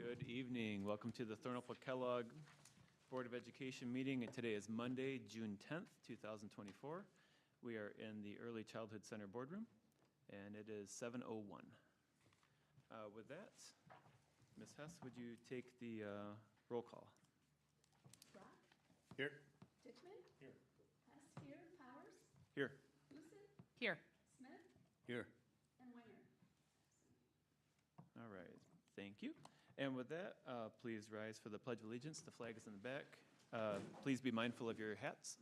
Good evening. Welcome to the Thornapple Kellogg Board of Education meeting. And today is Monday, June 10th, 2024. We are in the Early Childhood Center boardroom, and it is 7:01. With that, Ms. Hess, would you take the roll call? Rock? Here. Ditchman? Here. Hess here. Powers? Here. Lucid? Here. Smith? Here. And Winger. All right. Thank you. And with that, please rise for the Pledge of Allegiance. The flag is in the back. Please be mindful of your hats.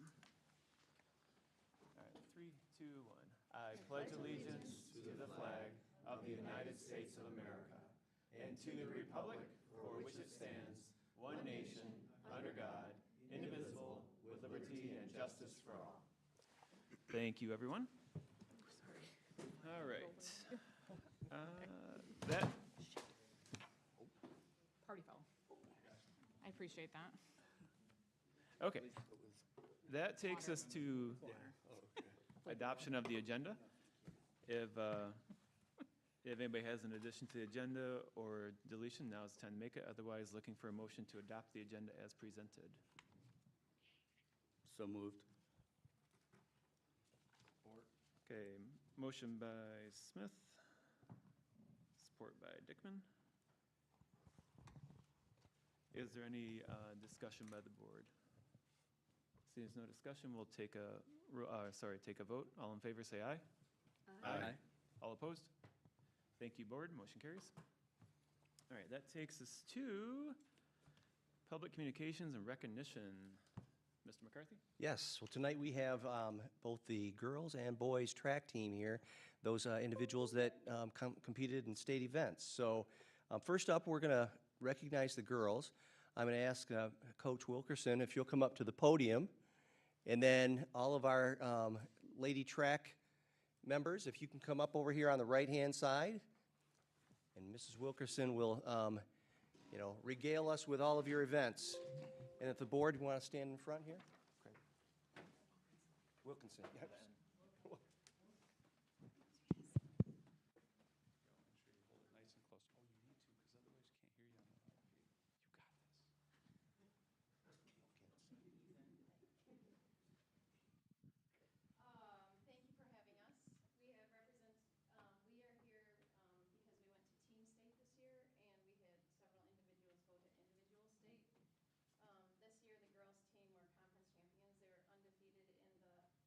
All right, 3, 2, 1. I pledge allegiance to the flag of the United States of America and to the republic for which it stands, one nation, under God, indivisible, with liberty and justice for all. Thank you, everyone. All right. That Party foul. I appreciate that. Okay. That takes us to adoption of the agenda. If anybody has an addition to the agenda or deletion, now is the time to make it. Otherwise, looking for a motion to adopt the agenda as presented. So moved. Okay, motion by Smith, support by Dickman. Is there any discussion by the board? Seeing there's no discussion, we'll take a vote. All in favor, say aye. Aye. All opposed? Thank you, board. Motion carries. All right, that takes us to public communications and recognition. Mr. McCarthy? Yes, well, tonight we have both the girls and boys track team here, those individuals that competed in state events. So first up, we're going to recognize the girls. I'm going to ask Coach Wilkerson if you'll come up to the podium, and then all of our lady track members, if you can come up over here on the right-hand side, and Mrs. Wilkerson will regale us with all of your events. And if the board, you want to stand in front here? Okay. Wilkinson. Yes. Hold it nice and close. Oh, you need to, because otherwise you can't hear you on the. You got this. Thank you for having us. We are here because we went to team state this year, and we had several individuals go to individual state. This year, the girls' team were conference champions. They were undefeated in the entire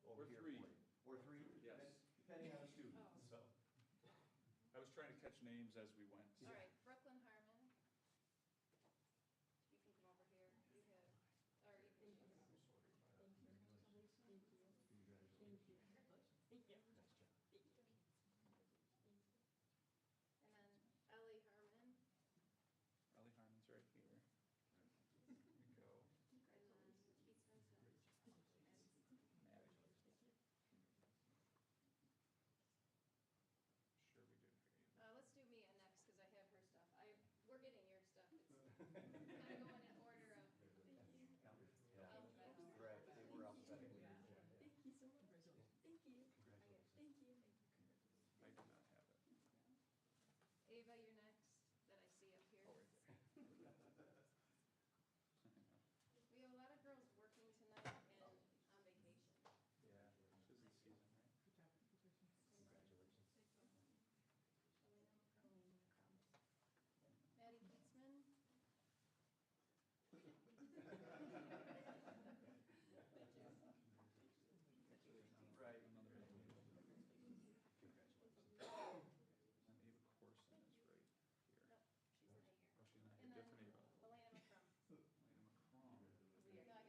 over Or here three. for you. Or three? Yes. Depending on the student, so. I was trying to catch names as we went. All right, Brooklyn Harmon. You can come over here. You have, or you can choose. And then Ellie Harmon, Ellie Harmon's right here. There we go. and then Keatsman's next. Maddie. Sure we did figure you. Let's do Mia next, because I have her stuff. We're getting your stuff. It's kind of going in order of alphabet. Right, they were alphabetically. Thank you so much. Thank you. Thank you. I do not have it. Ava, you're next, that I see up here. Oh, right there. We have a lot of girls working tonight and on vacation. Yeah, busy season, right? Maddie Keatsman. Right. Another Ava. And Ava Corson is right here. No, she's not here. Oh, she's not And here. then Different Ava. Elena McCrum. Elena McCrum. No, I got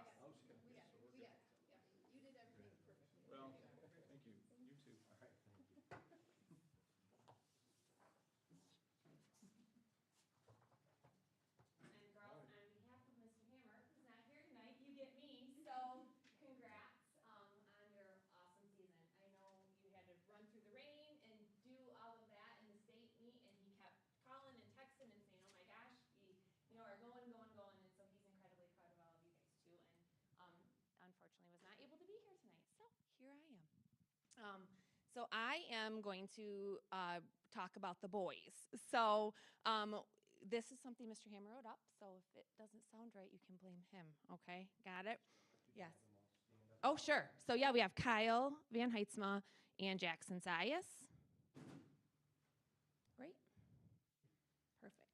it. Oh, she got it. We got So it. we're We good. got it. Yeah. You did everything perfectly. Well, thank you. You too. All right, thank you. And girls, on behalf of Mr. Hammer, who's not here tonight, you get me, so congrats on your awesome season. I know you had to run through the rain and do all of that in the state meet, and he kept calling and texting and saying, oh my gosh, we are going, and so he's incredibly proud of all of you guys too, and unfortunately was not able to be here tonight, so here I am. So I am going to talk about the boys. So this is something Mr. Hammer wrote up, so if it doesn't sound right, you can blame him, okay? Got it? Yes. Oh, sure. So yeah, we have Kyle Van Heitzma and Jackson Zayas. Great. Perfect.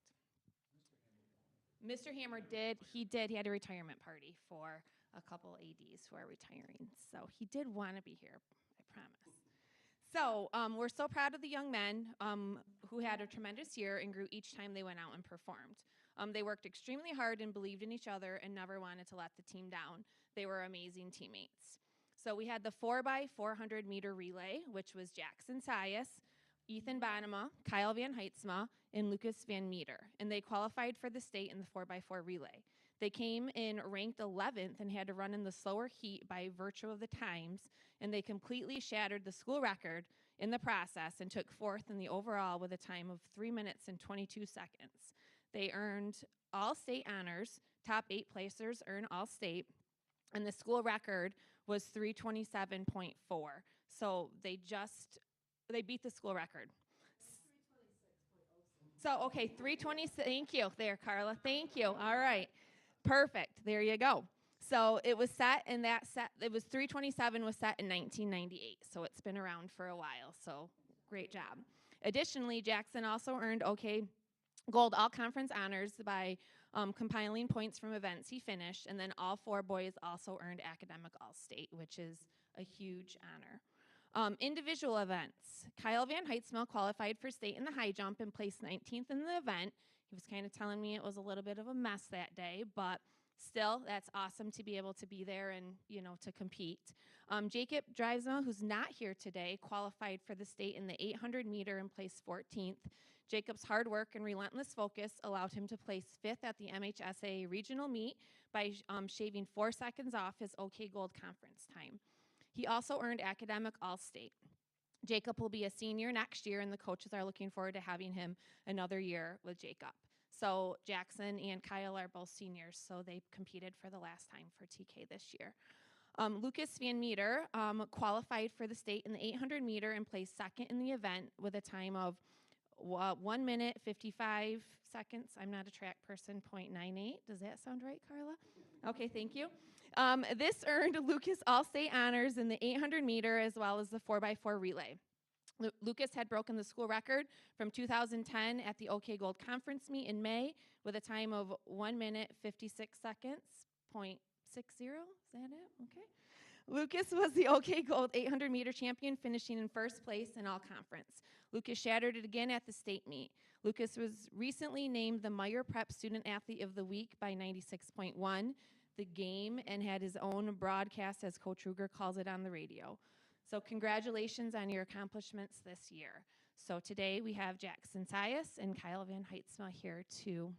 Mr. Hammer did. He had a retirement party for a couple ADs who are retiring, so he did want to be here, I promise. So we're so proud of the young men who had a tremendous year and grew each time they went out and performed. They worked extremely hard and believed in each other and never wanted to let the team down. They were amazing teammates. So we had the 4x400 meter relay, which was Jackson Sias, Ethan Bonema, Kyle Van Heitzma, and Lucas Van Meter, and they qualified for the state in the 4x4 relay. They came in ranked 11th and had to run in the slower heat by virtue of the times, and they completely shattered the school record in the process and took fourth in the overall with a time of 3 minutes and 22 seconds. They earned all state honors. Top 8 placers earn all state, and the school record was 327.4. So they beat the school record. So, okay, 320, thank you there, Carla. Thank you. All right. Perfect. There you go. So it was set, and it was 327 was set in 1998. So it's been around for a while. So great job. Additionally, Jackson also earned Gold all-conference honors by compiling points from events he finished, and then all 4 boys also earned academic all-state, which is a huge honor. Individual events. Kyle Van Heitzma qualified for state in the high jump and placed 19th in the event. He was kind of telling me it was a little bit of a mess that day, but still, that's awesome to be able to be there and, to compete. Jacob Drivesma, who's not here today, qualified for the state in the 800 meter and placed 14th. Jacob's hard work and relentless focus allowed him to place 5th at the MHSA regional meet by shaving 4 seconds off his OK Gold conference time. He also earned academic all-state. Jacob will be a senior next year, and the coaches are looking forward to having him another year with Jacob. So Jackson and Kyle are both seniors, so they competed for the last time for TK this year. Lucas Van Meter qualified for the state in the 800 meter and placed 2nd in the event with a time of 1 minute, 55 seconds. I'm not a track person, 0.98. Does that sound right, Carla? Okay, thank you. This earned Lucas all-state honors in the 800 meter as well as the 4x4 relay. Lucas had broken the school record from 2010 at the OK Gold Conference meet in May with a time of 1 minute, 56 seconds, 0.60. Is that it? Okay. Lucas was the OK Gold 800-meter champion, finishing in first place in all conference. Lucas shattered it again at the state meet. Lucas was recently named the Meyer Prep Student Athlete of the Week by 96.1, The Game, and had his own broadcast, as Coach Ruger calls it, on the radio. So congratulations on your accomplishments this year. So today we have Jackson Sias and Kyle Van Heitzma here to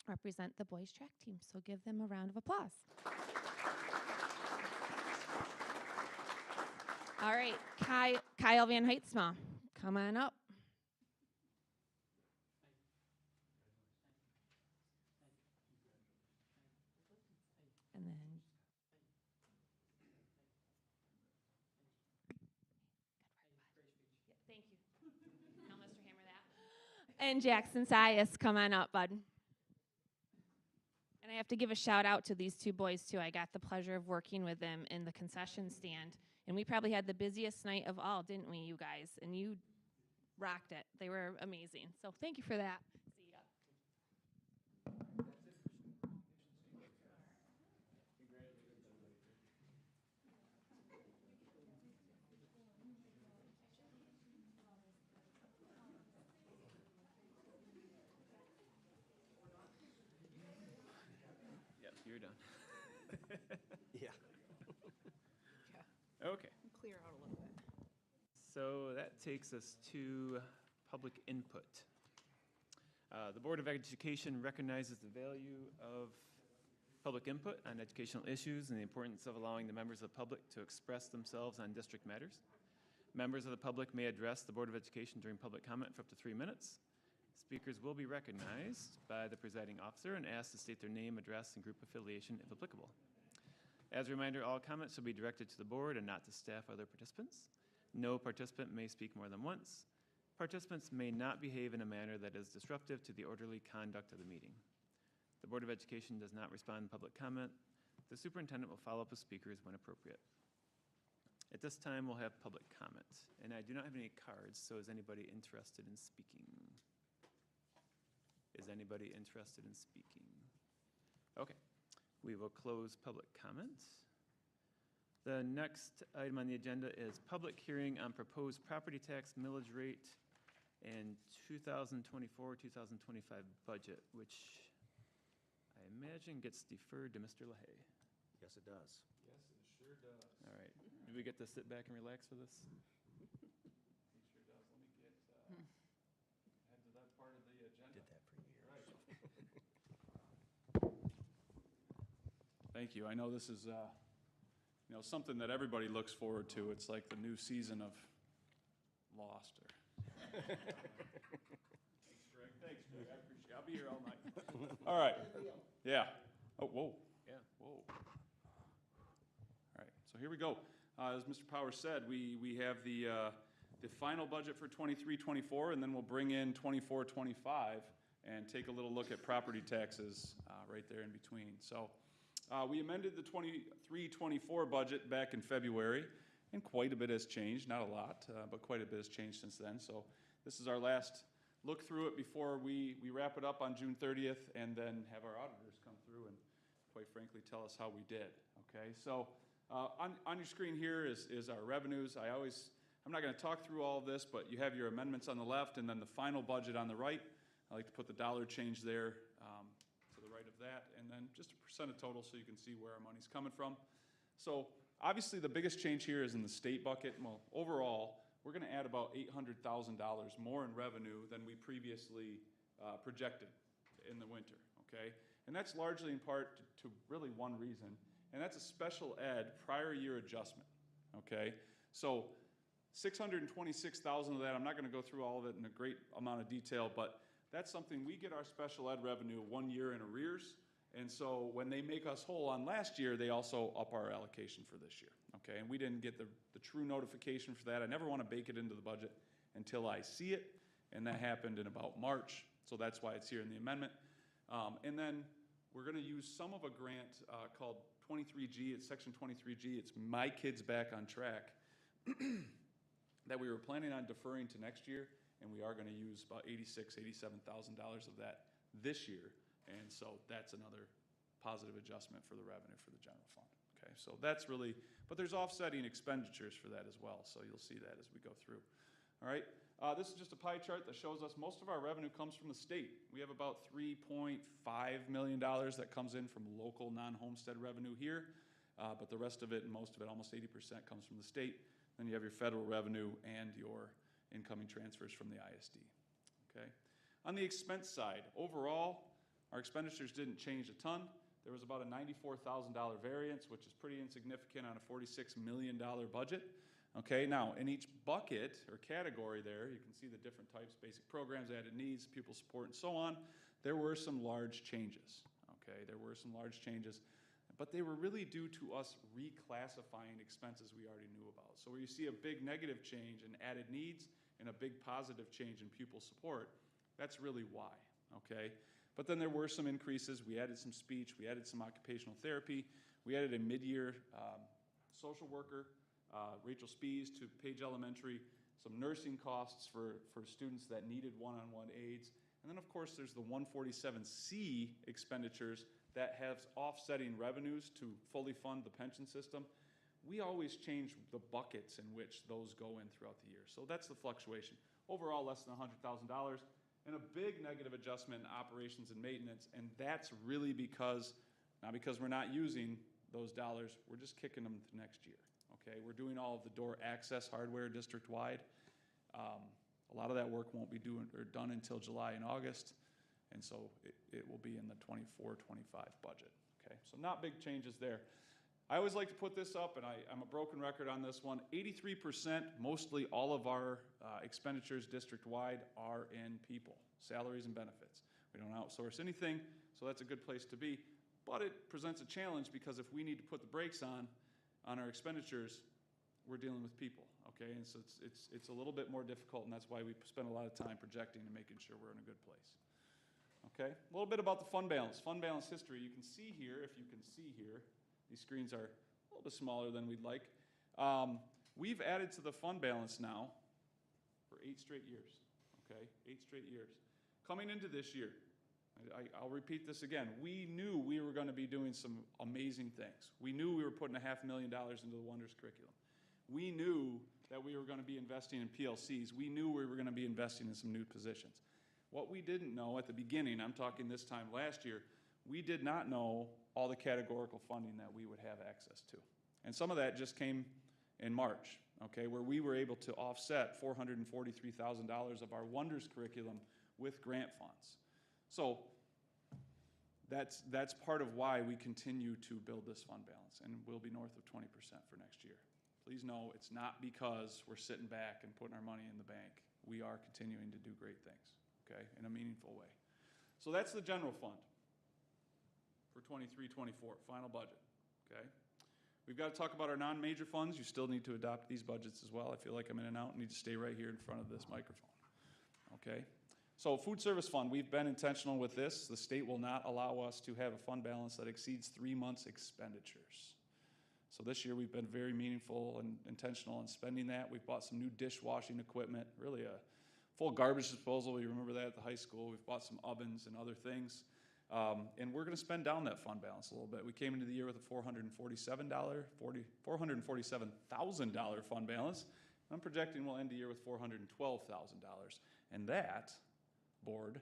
represent the boys track team. So give them a round of applause. All right, Kyle Van Heitzma, come on up. And then, yeah, thank you. Now, Mr. Hammer, that. And Jackson Sias, come on up, bud. And I have to give a shout out to these two boys too. I got the pleasure of working with them in the concession stand. And we probably had the busiest night of all, didn't we, you guys? And you rocked it. They were amazing. So thank you for that. See ya. Yep, you're done. Yeah. Okay. Clear out a little bit. So that takes us to public input. The Board of Education recognizes the value of public input on educational issues and the importance of allowing the members of the public to express themselves on district matters. Members of the public may address the Board of Education during public comment for up to 3 minutes. Speakers will be recognized by the presiding officer and asked to state their name, address, and group affiliation if applicable. As a reminder, all comments should be directed to the board and not to staff or other participants. No participant may speak more than once. Participants may not behave in a manner that is disruptive to the orderly conduct of the meeting. The Board of Education does not respond to public comment. The superintendent will follow up with speakers when appropriate. At this time, we'll have public comment. And I do not have any cards, so is anybody interested in speaking? Is anybody interested in speaking? Okay. We will close public comment. The next item on the agenda is public hearing on proposed property tax millage rate and 2024-2025 budget, which I imagine gets deferred to Mr. LaHaye. Yes, it does. Yes, it sure does. All right. Do we get to sit back and relax for this? It sure does. Let me get, head to that part of the agenda. Did that for years. Right. Thank you. I know this is, something that everybody looks forward to. It's like the new season of Lost. Thanks, Greg. Thanks, Greg. I appreciate it. I'll be here all night. All right. Yeah. Oh, whoa. Yeah. Whoa. All right. So here we go. As Mr. Powers said, we have the final budget for 23-24, and then we'll bring in 24-25 and take a little look at property taxes right there in between. So we amended the 23-24 budget back in February, and quite a bit has changed. Not a lot, but quite a bit has changed since then. So this is our last look through it before we wrap it up on June 30th and then have our auditors come through and, quite frankly, tell us how we did. Okay, so on your screen here is our revenues. I'm not going to talk through all of this, but you have your amendments on the left and then the final budget on the right. I like to put the dollar change there to the right of that, and then just a percent of total so you can see where our money's coming from. So obviously the biggest change here is in the state bucket. Well, overall, we're going to add about $800,000 more in revenue than we previously projected in the winter, okay? And that's largely in part to really one reason, and that's a special ed prior year adjustment, okay? So $626,000 of that, I'm not going to go through all of it in a great amount of detail, but that's something we get our special ed revenue 1 year in arrears. And so when they make us whole on last year, they also up our allocation for this year, okay? And we didn't get the true notification for that. I never want to bake it into the budget until I see it, and that happened in about March, so that's why it's here in the amendment. And then we're going to use some of a grant called 23G. It's Section 23G. It's My Kids Back on Track that we were planning on deferring to next year, and we are going to use about $87,000 of that this year. And so that's another positive adjustment for the revenue for the general fund, Okay, so that's really, but there's offsetting expenditures for that as well, so you'll see that as we go through. All right, this is just a pie chart that shows us most of our revenue comes from the state. We have about $3.5 million that comes in from local non-homestead revenue here, but the rest of it, and most of it, almost 80%, comes from the state. Then you have your federal revenue and your incoming transfers from the ISD. Okay. On the expense side, overall, our expenditures didn't change a ton. There was about a $94,000 variance, which is pretty insignificant on a $46 million budget. Okay, now in each bucket or category there, you can see the different types, basic programs, added needs, pupil support, and so on. There were some large changes. Okay, there were some large changes, but they were really due to us reclassifying expenses we already knew about. So where you see a big negative change in added needs and a big positive change in pupil support, that's really why, okay? But then there were some increases. We added some speech, we added some occupational therapy, we added a mid-year social worker, Rachel Spees to Page Elementary, some nursing costs for students that needed one-on-one aides. And then, of course, there's the 147C expenditures that have offsetting revenues to fully fund the pension system. We always change the buckets in which those go in throughout the year. So that's the fluctuation. Overall, less than $100,000. And a big negative adjustment in operations and maintenance, and that's really because, not because we're not using those dollars, we're just kicking them to next year. Okay, we're doing all of the door access hardware district-wide. A lot of that work won't be done until July and August, and so it will be in the 24-25 budget. Okay, so not big changes there. I always like to put this up, and I'm a broken record on this one. 83%, mostly all of our expenditures district-wide are in people, salaries and benefits. We don't outsource anything, so that's a good place to be. But it presents a challenge because if we need to put the brakes on our expenditures, we're dealing with people, okay? And so it's a little bit more difficult, and that's why we spend a lot of time projecting and making sure we're in a good place. Okay, a little bit about the fund balance. Fund balance history, you can see here, if you can see here, these screens are a little bit smaller than we'd like. We've added to the fund balance now for 8 straight years, okay? 8 straight years. Coming into this year, I'll repeat this again. We knew we were going to be doing some amazing things. We knew we were putting $500,000 into the Wonders curriculum. We knew that we were going to be investing in PLCs. We knew we were going to be investing in some new positions. What we didn't know at the beginning, I'm talking this time last year, we did not know all the categorical funding that we would have access to. And some of that just came in March, okay, where we were able to offset $443,000 of our Wonders curriculum with grant funds. So that's part of why we continue to build this fund balance, and we'll be north of 20% for next year. Please know it's not because we're sitting back and putting our money in the bank. We are continuing to do great things, okay, in a meaningful way. So that's the general fund for 23-24, final budget, okay? We've got to talk about our non-major funds. You still need to adopt these budgets as well. I feel like I'm in and out. I need to stay right here in front of this microphone, okay? So food service fund, we've been intentional with this. The state will not allow us to have a fund balance that exceeds 3 months' expenditures. So this year we've been very meaningful and intentional in spending that. We've bought some new dishwashing equipment, really a full garbage disposal. You remember that at the high school. We've bought some ovens and other things. And we're going to spend down that fund balance a little bit. We came into the year with a $447,000 fund balance. I'm projecting we'll end the year with $412,000. And that, board,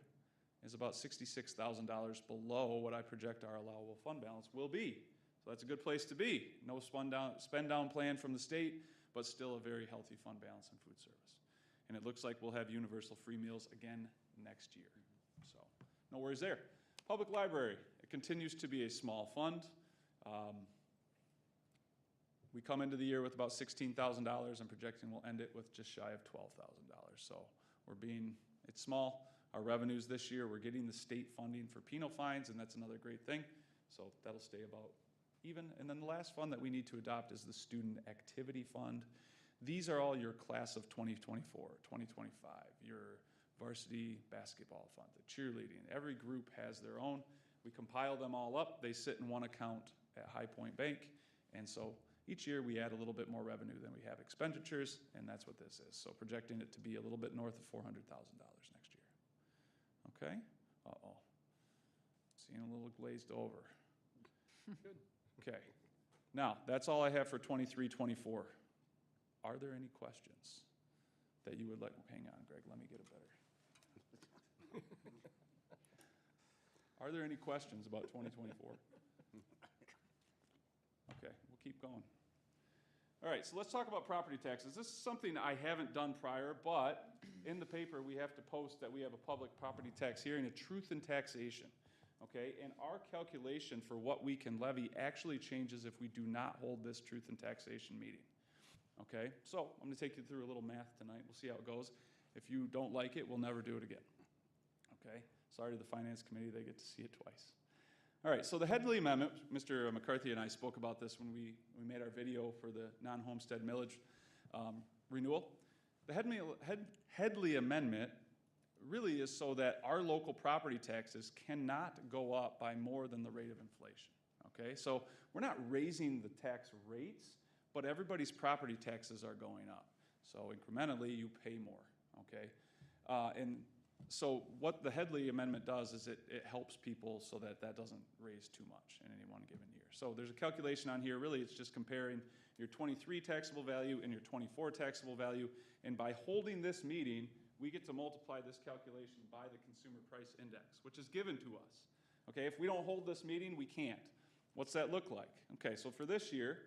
is about $66,000 below what I project our allowable fund balance will be. So that's a good place to be. No spend down plan from the state, but still a very healthy fund balance in food service. And it looks like we'll have universal free meals again next year. So no worries there. Public library, it continues to be a small fund. We come into the year with about $16,000. I'm projecting we'll end it with just shy of $12,000. So it's small. Our revenues this year, we're getting the state funding for penal fines, and that's another great thing. So that'll stay about even. And then the last fund that we need to adopt is the student activity fund. These are all your class of 2024, 2025, your varsity basketball fund, the cheerleading. Every group has their own. We compile them all up. They sit in one account at High Point Bank. And so each year we add a little bit more revenue than we have expenditures, and that's what this is. So projecting it to be a little bit north of $400,000 next year. Okay? Uh-oh. Seeing a little glazed over. Good. Okay. Now, that's all I have for 23, 24. Are there any questions that you would like? Hang on, Greg, let me get it better. Are there any questions about 2024? Okay, we'll keep going. All right, so let's talk about property taxes. This is something I haven't done prior, but in the paper we have to post that we have a public property tax hearing, a truth in taxation. Okay, and our calculation for what we can levy actually changes if we do not hold this truth in taxation meeting. Okay, so I'm going to take you through a little math tonight. We'll see how it goes. If you don't like it, we'll never do it again. Okay, sorry to the Finance Committee, they get to see it twice. All right, so the Headley Amendment, Mr. McCarthy and I spoke about this when we made our video for the non-homestead millage renewal. The Headley Amendment really is so that our local property taxes cannot go up by more than the rate of inflation. Okay, so we're not raising the tax rates, but everybody's property taxes are going up. So incrementally, you pay more. Okay, and so what the Headley Amendment does is it helps people so that that doesn't raise too much in any one given year. So there's a calculation on here. Really, it's just comparing your 23 taxable value and your 24 taxable value. And by holding this meeting, we get to multiply this calculation by the Consumer Price Index, which is given to us. Okay, if we don't hold this meeting, we can't. What's that look like? Okay, so for this year,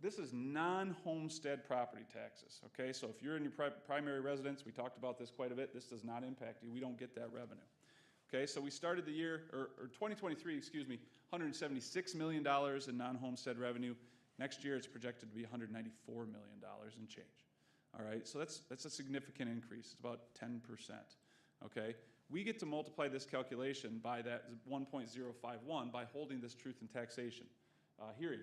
this is non-homestead property taxes, okay? So if you're in your primary residence, we talked about this quite a bit, this does not impact you. We don't get that revenue. Okay, so we started the year, or 2023, excuse me, $176 million in non-homestead revenue. Next year, it's projected to be $194 million in change. All right, so that's a significant increase. It's about 10%, okay? We get to multiply this calculation by that 1.051 by holding this truth in taxation hearing.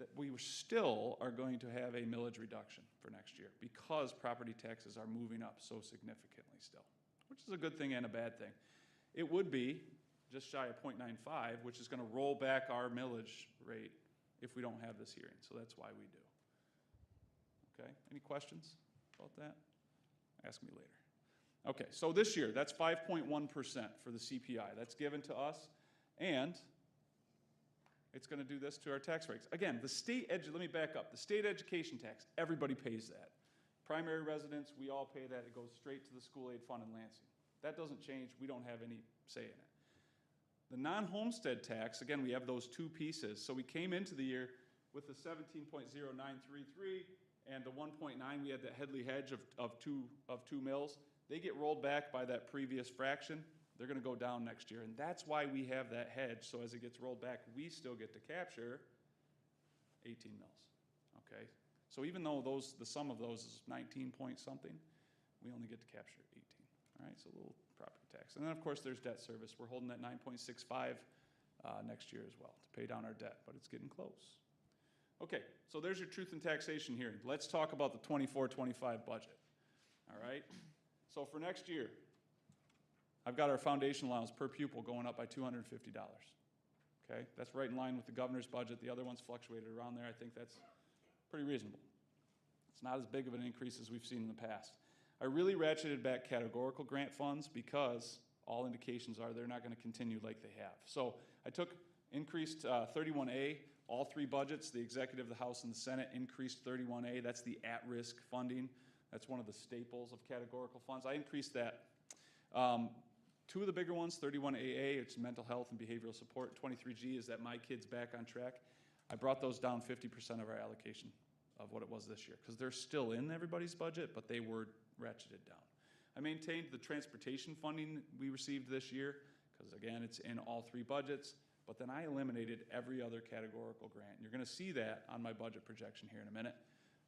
That we still are going to have a millage reduction for next year because property taxes are moving up so significantly still, which is a good thing and a bad thing. It would be just shy of 0.95, which is going to roll back our millage rate if we don't have this hearing. So that's why we do. Okay, any questions about that? Ask me later. Okay, so this year, that's 5.1% for the CPI. That's given to us, and it's going to do this to our tax rates. Again, let me back up. The state education tax, everybody pays that. Primary residents, we all pay that. It goes straight to the school aid fund in Lansing. That doesn't change. We don't have any say in it. The non-homestead tax, again, we have those two pieces. So we came into the year with the 17.0933 and the 1.9. We had that Headley hedge of two mills. They get rolled back by that previous fraction. They're going to go down next year, and that's why we have that hedge. So as it gets rolled back, we still get to capture 18 mils, okay? So even though the sum of those is 19 point something, we only get to capture 18, all right? So a little property tax. And then, of course, there's debt service. We're holding that 9.65 next year as well to pay down our debt, but it's getting close. Okay, so there's your truth in taxation hearing. Let's talk about the 24-25 budget, all right? So for next year, I've got our foundation allowance per pupil going up by $250, okay? That's right in line with the governor's budget. The other ones fluctuated around there. I think that's pretty reasonable. It's not as big of an increase as we've seen in the past. I really ratcheted back categorical grant funds because all indications are they're not going to continue like they have. So I increased 31A, all three budgets, the executive, the House, and the Senate increased 31A. That's the at-risk funding. That's one of the staples of categorical funds. I increased that. Two of the bigger ones, 31AA, it's mental health and behavioral support. 23G is that My Kids Back on Track. I brought those down 50% of our allocation of what it was this year because they're still in everybody's budget, but they were ratcheted down. I maintained the transportation funding we received this year because, again, it's in all three budgets, but then I eliminated every other categorical grant. You're going to see that on my budget projection here in a minute.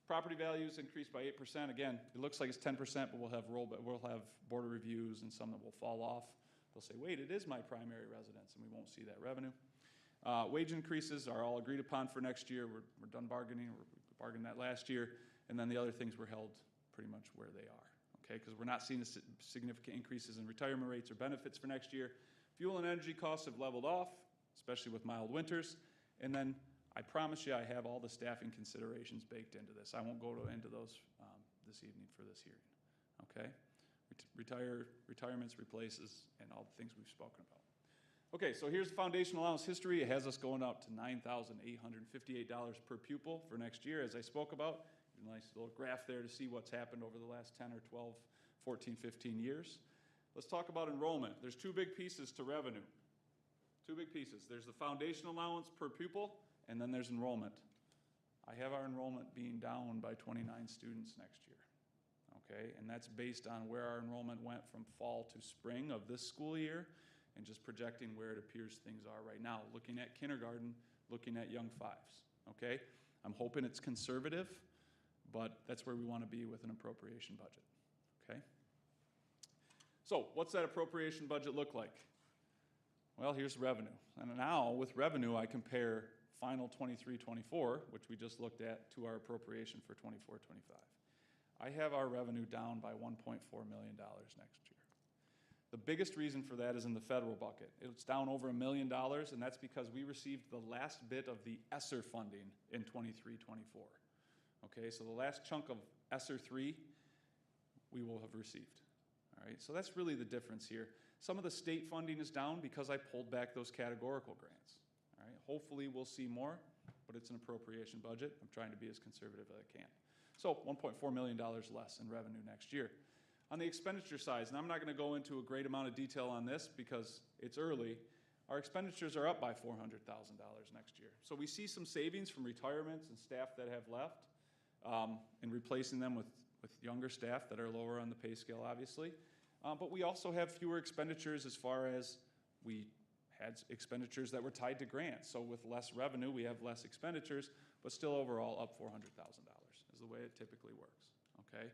Property values increased by 8%. Again, it looks like it's 10%, but we'll have border reviews and some that will fall off. They'll say, wait, it is my primary residence, and we won't see that revenue. Wage increases are all agreed upon for next year. We're done bargaining. We bargained that last year. And then the other things were held pretty much where they are, okay? Because we're not seeing significant increases in retirement rates or benefits for next year. Fuel and energy costs have leveled off, especially with mild winters. And then I promise you I have all the staffing considerations baked into this. I won't go into those this evening for this hearing, okay? Retirements, replaces, and all the things we've spoken about. Okay, so here's the foundation allowance history. It has us going up to $9,858 per pupil for next year, as I spoke about. A nice little graph there to see what's happened over the last 10 or 12, 14, 15 years. Let's talk about enrollment. There's two big pieces to revenue. Two big pieces. There's the foundation allowance per pupil, and then there's enrollment. I have our enrollment being down by 29 students next year. Okay, and that's based on where our enrollment went from fall to spring of this school year, and just projecting where it appears things are right now, looking at kindergarten, looking at young fives. Okay, I'm hoping it's conservative, but that's where we want to be with an appropriation budget. Okay, so what's that appropriation budget look like? Well, here's revenue, and now with revenue I compare final 23-24, which we just looked at, to our appropriation for 24-25. I have our revenue down by $1.4 million next year. The biggest reason for that is in the federal bucket. It's down over $1 million, and that's because we received the last bit of the ESSER funding in 23-24. Okay, so the last chunk of ESSER 3 we will have received. All right, so that's really the difference here. Some of the state funding is down because I pulled back those categorical grants. All right, hopefully we'll see more, but it's an appropriation budget. I'm trying to be as conservative as I can. So $1.4 million less in revenue next year. On the expenditure side, and I'm not going to go into a great amount of detail on this because it's early, our expenditures are up by $400,000 next year. So we see some savings from retirements and staff that have left, and replacing them with younger staff that are lower on the pay scale, obviously. But we also have fewer expenditures as far as we had expenditures that were tied to grants. So with less revenue, we have less expenditures, but still overall up $400,000 is the way it typically works, okay?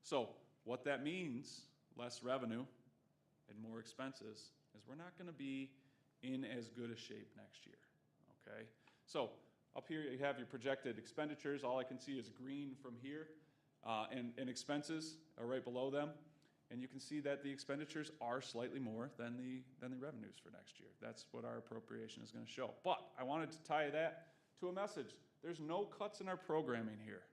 So what that means, less revenue and more expenses, is we're not gonna be in as good a shape next year, okay? So up here you have your projected expenditures. All I can see is green from here, and expenses are right below them. And you can see that the expenditures are slightly more than the revenues for next year. That's what our appropriation is gonna show. But I wanted to tie that to a message. There's no cuts in our programming here,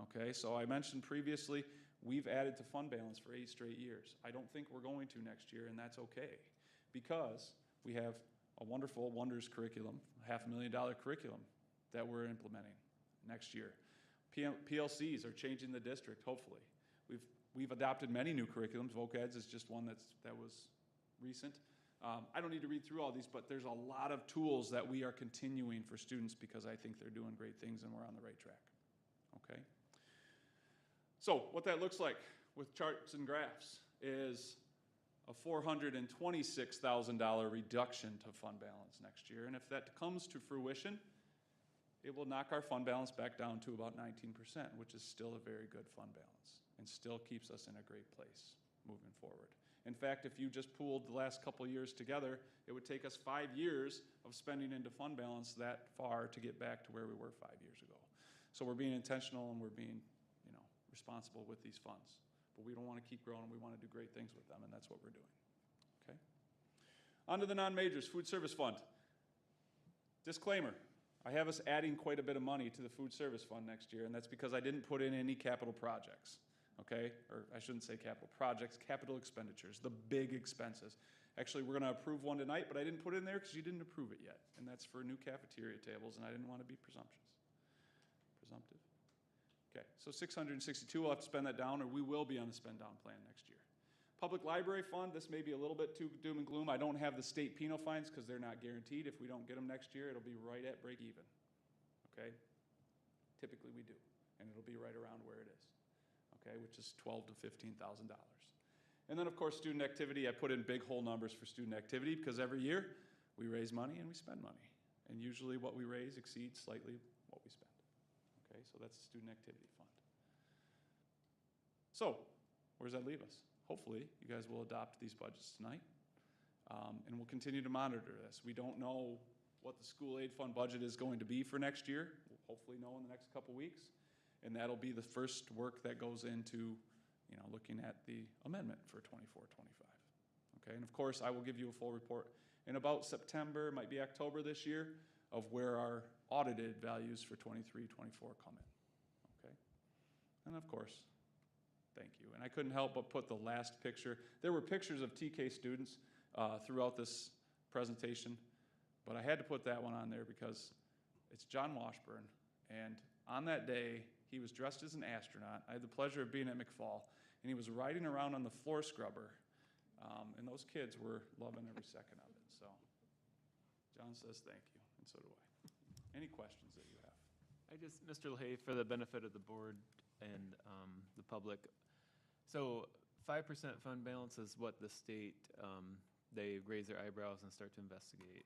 okay? So I mentioned previously, we've added to fund balance for 8 straight years. I don't think we're going to next year, and that's okay, because we have a wonderful Wonders curriculum, $500,000 curriculum that we're implementing next year. PLCs are changing the district, hopefully. We've adopted many new curriculums. Voc Eds is just one that was recent. I don't need to read through all these, but there's a lot of tools that we are continuing for students because I think they're doing great things and we're on the right track, okay? So what that looks like with charts and graphs is a $426,000 reduction to fund balance next year. And if that comes to fruition, it will knock our fund balance back down to about 19%, which is still a very good fund balance and still keeps us in a great place moving forward. In fact, if you just pooled the last couple years together, it would take us 5 years of spending into fund balance that far to get back to where we were 5 years ago. So we're being intentional and we're being, responsible with these funds. But we don't want to keep growing. We want to do great things with them, and that's what we're doing. Okay? On to the non-majors, food service fund. Disclaimer, I have us adding quite a bit of money to the food service fund next year, and that's because I didn't put in any capital projects. Okay? Or I shouldn't say capital projects, capital expenditures, the big expenses. Actually, we're going to approve one tonight, but I didn't put it in there because you didn't approve it yet. And that's for new cafeteria tables, and I didn't want to be presumptuous. Presumptive? Okay, so 662, we'll have to spend that down, or we will be on the spend down plan next year. Public library fund, this may be a little bit too doom and gloom. I don't have the state penal fines because they're not guaranteed. If we don't get them next year, it'll be right at break even. Okay? Typically we do, and it'll be right around where it is. Okay, which is $12,000 to $15,000. And then of course student activity, I put in big whole numbers for student activity because every year we raise money and we spend money. And usually what we raise exceeds slightly what we spend. Okay, so that's the student activity fund. So, where does that leave us? Hopefully, you guys will adopt these budgets tonight, and we'll continue to monitor this. We don't know what the school aid fund budget is going to be for next year. We'll hopefully know in the next couple weeks, and that'll be the first work that goes into, looking at the amendment for 24-25. Okay, and of course, I will give you a full report in about September, might be October this year, of where our audited values for 23-24 come in, okay? And of course, thank you. And I couldn't help but put the last picture. There were pictures of TK students throughout this presentation, but I had to put that one on there because it's John Washburn, and on that day, he was dressed as an astronaut. I had the pleasure of being at McFall, and he was riding around on the floor scrubber, and those kids were loving every second of it. So John says thank you, and so do I. Any questions that you have? I just, Mr. LaHaye, for the benefit of the board and the public, so 5% fund balance is what the state, they raise their eyebrows and start to investigate.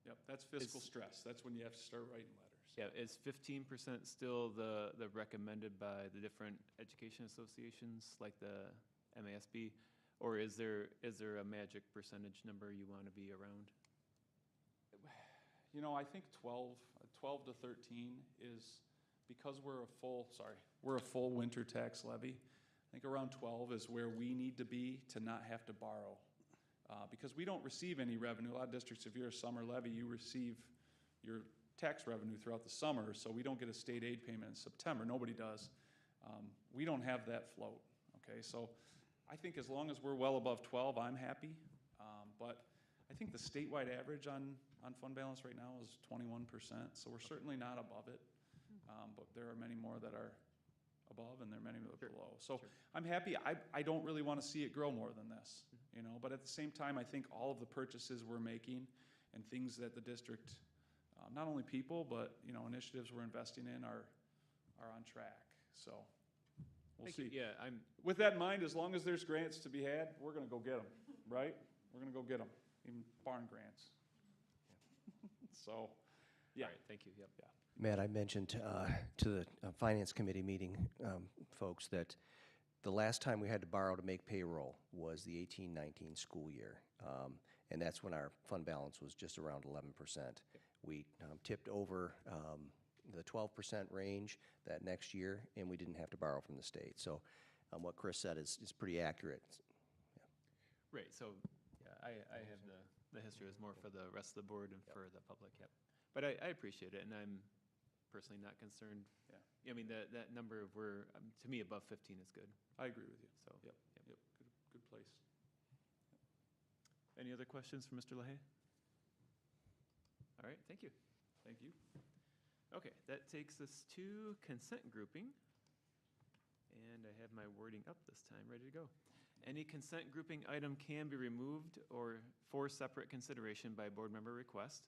Yep, that's fiscal It's- stress. That's when you have to start writing letters. Yeah, is 15% still the recommended by the different education associations, like the MASB? Or is there a magic percentage number you want to be around? You know, I think 12 to 13 is, because we're a full winter tax levy. I think around 12 is where we need to be to not have to borrow. Because we don't receive any revenue. A lot of districts, if you're a summer levy, you receive your tax revenue throughout the summer, so we don't get a state aid payment in September. Nobody does. We don't have that float, okay? So I think as long as we're well above 12, I'm happy. But I think the statewide average on fund balance right now is 21%, so we're certainly not above it. But there are many more that are above, and there are many that are below. So I'm happy. I don't really want to see it grow more than this, you know. But at the same time, I think all of the purchases we're making and things that the district, not only people, but, you know, initiatives we're investing in are on track. So we'll see. Yeah, With that in mind, as long as there's grants to be had, we're going to go get them, right? We're going to go get them, even barn grants. So, yeah. all right, thank you, yep. Matt, I mentioned to the Finance Committee meeting folks that the last time we had to borrow to make payroll was the 18-19 school year. And that's when our fund balance was just around 11%. We tipped over the 12% range that next year, and we didn't have to borrow from the state. So what Chris said is pretty accurate. Right, so, yeah, I have the history is more for the rest of the board and for the public, yep. But I appreciate it, and I'm personally not concerned. Yeah. I mean, that number of to me, above 15 is good, I agree with you. so. Yep. Good place. Any other questions for Mr. LaHaye? All right, thank you. Thank you. Okay, that takes us to consent grouping. And I have my wording up this time, ready to go. Any consent grouping item can be removed or for separate consideration by board member request.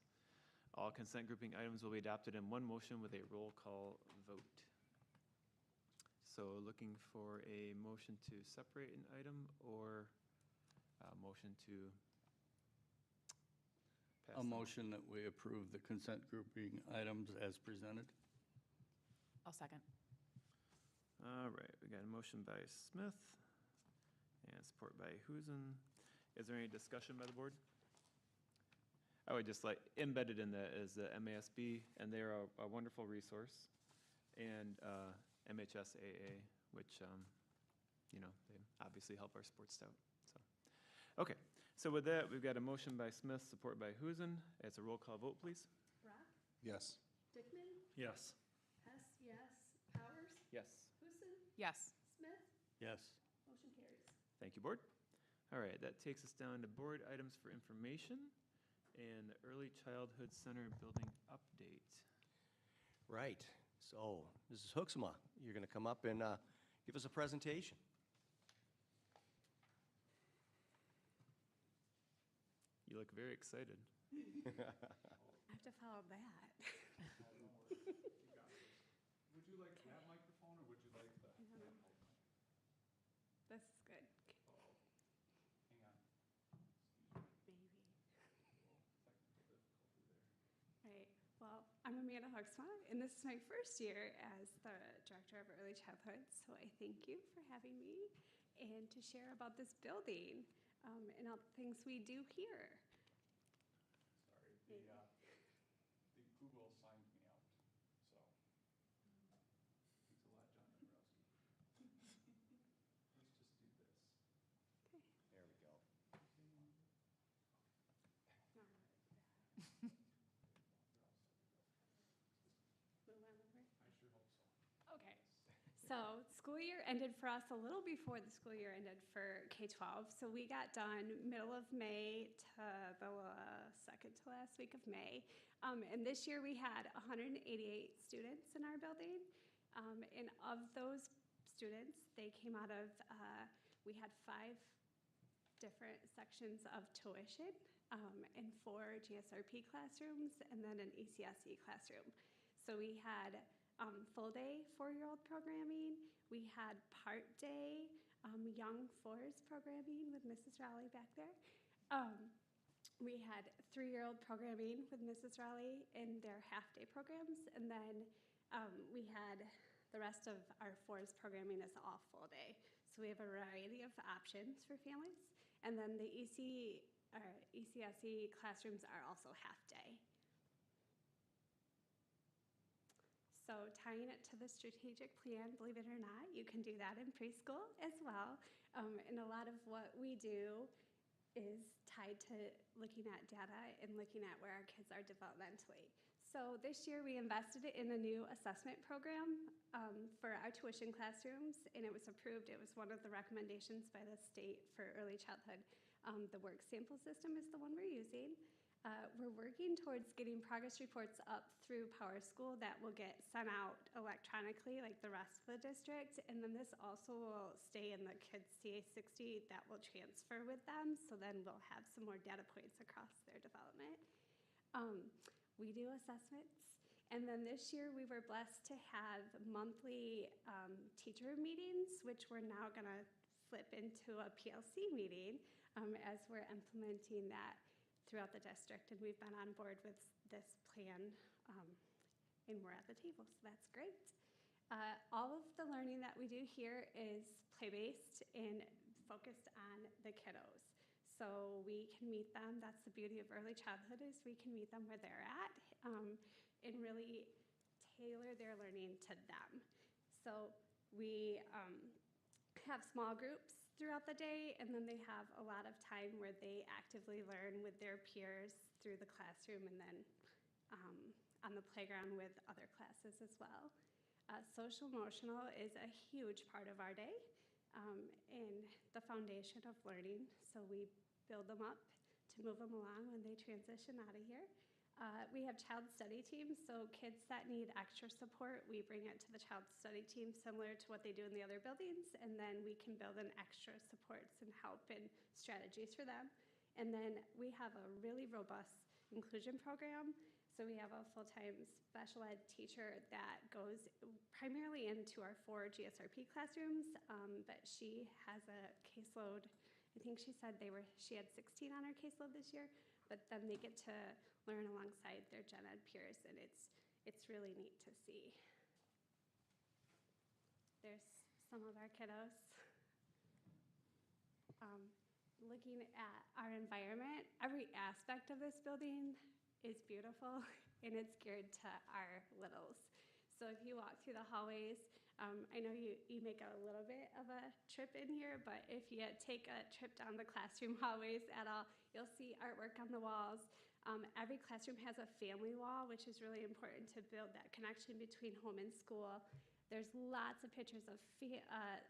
All consent grouping items will be adopted in one motion with a roll call vote. So looking for a motion to separate an item or a motion to pass A them? motion that we approve the consent grouping items as presented. I'll second. All right, we got a motion by Smith and support by Husen. Is there any discussion by the board? I would just like, embedded in that is the MASB, and they're a wonderful resource, and MHSAA, which, you know, they obviously help our sports stout, so. Okay, so with that, we've got a motion by Smith, support by Husen. It's a roll call vote, please. Rock, Yes. Dickman, Yes. Hess, yes. Powers, Yes. Huson, Yes. Smith, Yes. motion carries. Thank you, board. All right, that takes us down to board items for information and the Early Childhood Center building update. Right. So, Mrs. Hooksma, you're going to come up and give us a presentation. You look very excited. I have to follow that. Would you like that microphone, or would you like the? This is good. Hang on. Maybe. Right. Well, I'm Amanda Hugsma, and this is my first year as the Director of Early Childhood, so I thank you for having me and to share about this building and all the things we do here. Sorry, the Google signed me out, so. Thanks a lot, John Dombrowski. Let's just do this. There we go. Move on over. I sure hope so. Okay. So school year ended for us a little before the school year ended for K-12. So we got done middle of May to the second to last week of May. And this year we had 188 students in our building. And of those students, they came out of, we had 5 different sections of tuition and 4 GSRP classrooms and then an ECSE classroom. So we had full day 4-year-old programming. We had part day young 4s programming with Mrs. Raleigh back there. We had 3-year-old programming with Mrs. Raleigh in their half-day programs, and then we had the rest of our 4s programming is all full day. So we have a variety of options for families, and then the ECSE classrooms are also half-day. So tying it to the strategic plan, believe it or not, you can do that in preschool as well. And a lot of what we do is tied to looking at data and looking at where our kids are developmentally. So this year we invested in a new assessment program for our tuition classrooms, and it was approved. It was one of the recommendations by the state for early childhood. The work sample system is the one we're using. We're working towards getting progress reports up through PowerSchool that will get sent out electronically like the rest of the district. And then this also will stay in the kids' CA60 that will transfer with them. So then we'll have some more data points across their development. We do assessments. And then this year we were blessed to have monthly teacher meetings, which we're now going to flip into a PLC meeting as we're implementing that throughout the district, and we've been on board with this plan, and we're at the table, so that's great. All of the learning that we do here is play-based and focused on the kiddos. So we can meet them, that's the beauty of early childhood, is we can meet them where they're at and really tailor their learning to them. So we have small groups throughout the day, and then they have a lot of time where they actively learn with their peers through the classroom and then on the playground with other classes as well. Social emotional is a huge part of our day and the foundation of learning. So we build them up to move them along when they transition out of here. We have child study teams, so kids that need extra support, we bring it to the child study team similar to what they do in the other buildings, and then we can build in extra supports and help and strategies for them. And then we have a really robust inclusion program. So we have a full-time special ed teacher that goes primarily into our 4 GSRP classrooms, but she has a caseload. I think she said she had 16 on her caseload this year, but then they get to learn alongside their gen ed peers, and it's really neat to see. There's some of our kiddos. Looking at our environment, every aspect of this building is beautiful, and it's geared to our littles. So if you walk through the hallways, I know you make a little bit of a trip in here, but if you take a trip down the classroom hallways at all, you'll see artwork on the walls. Every classroom has a family wall, which is really important to build that connection between home and school. There's lots of pictures of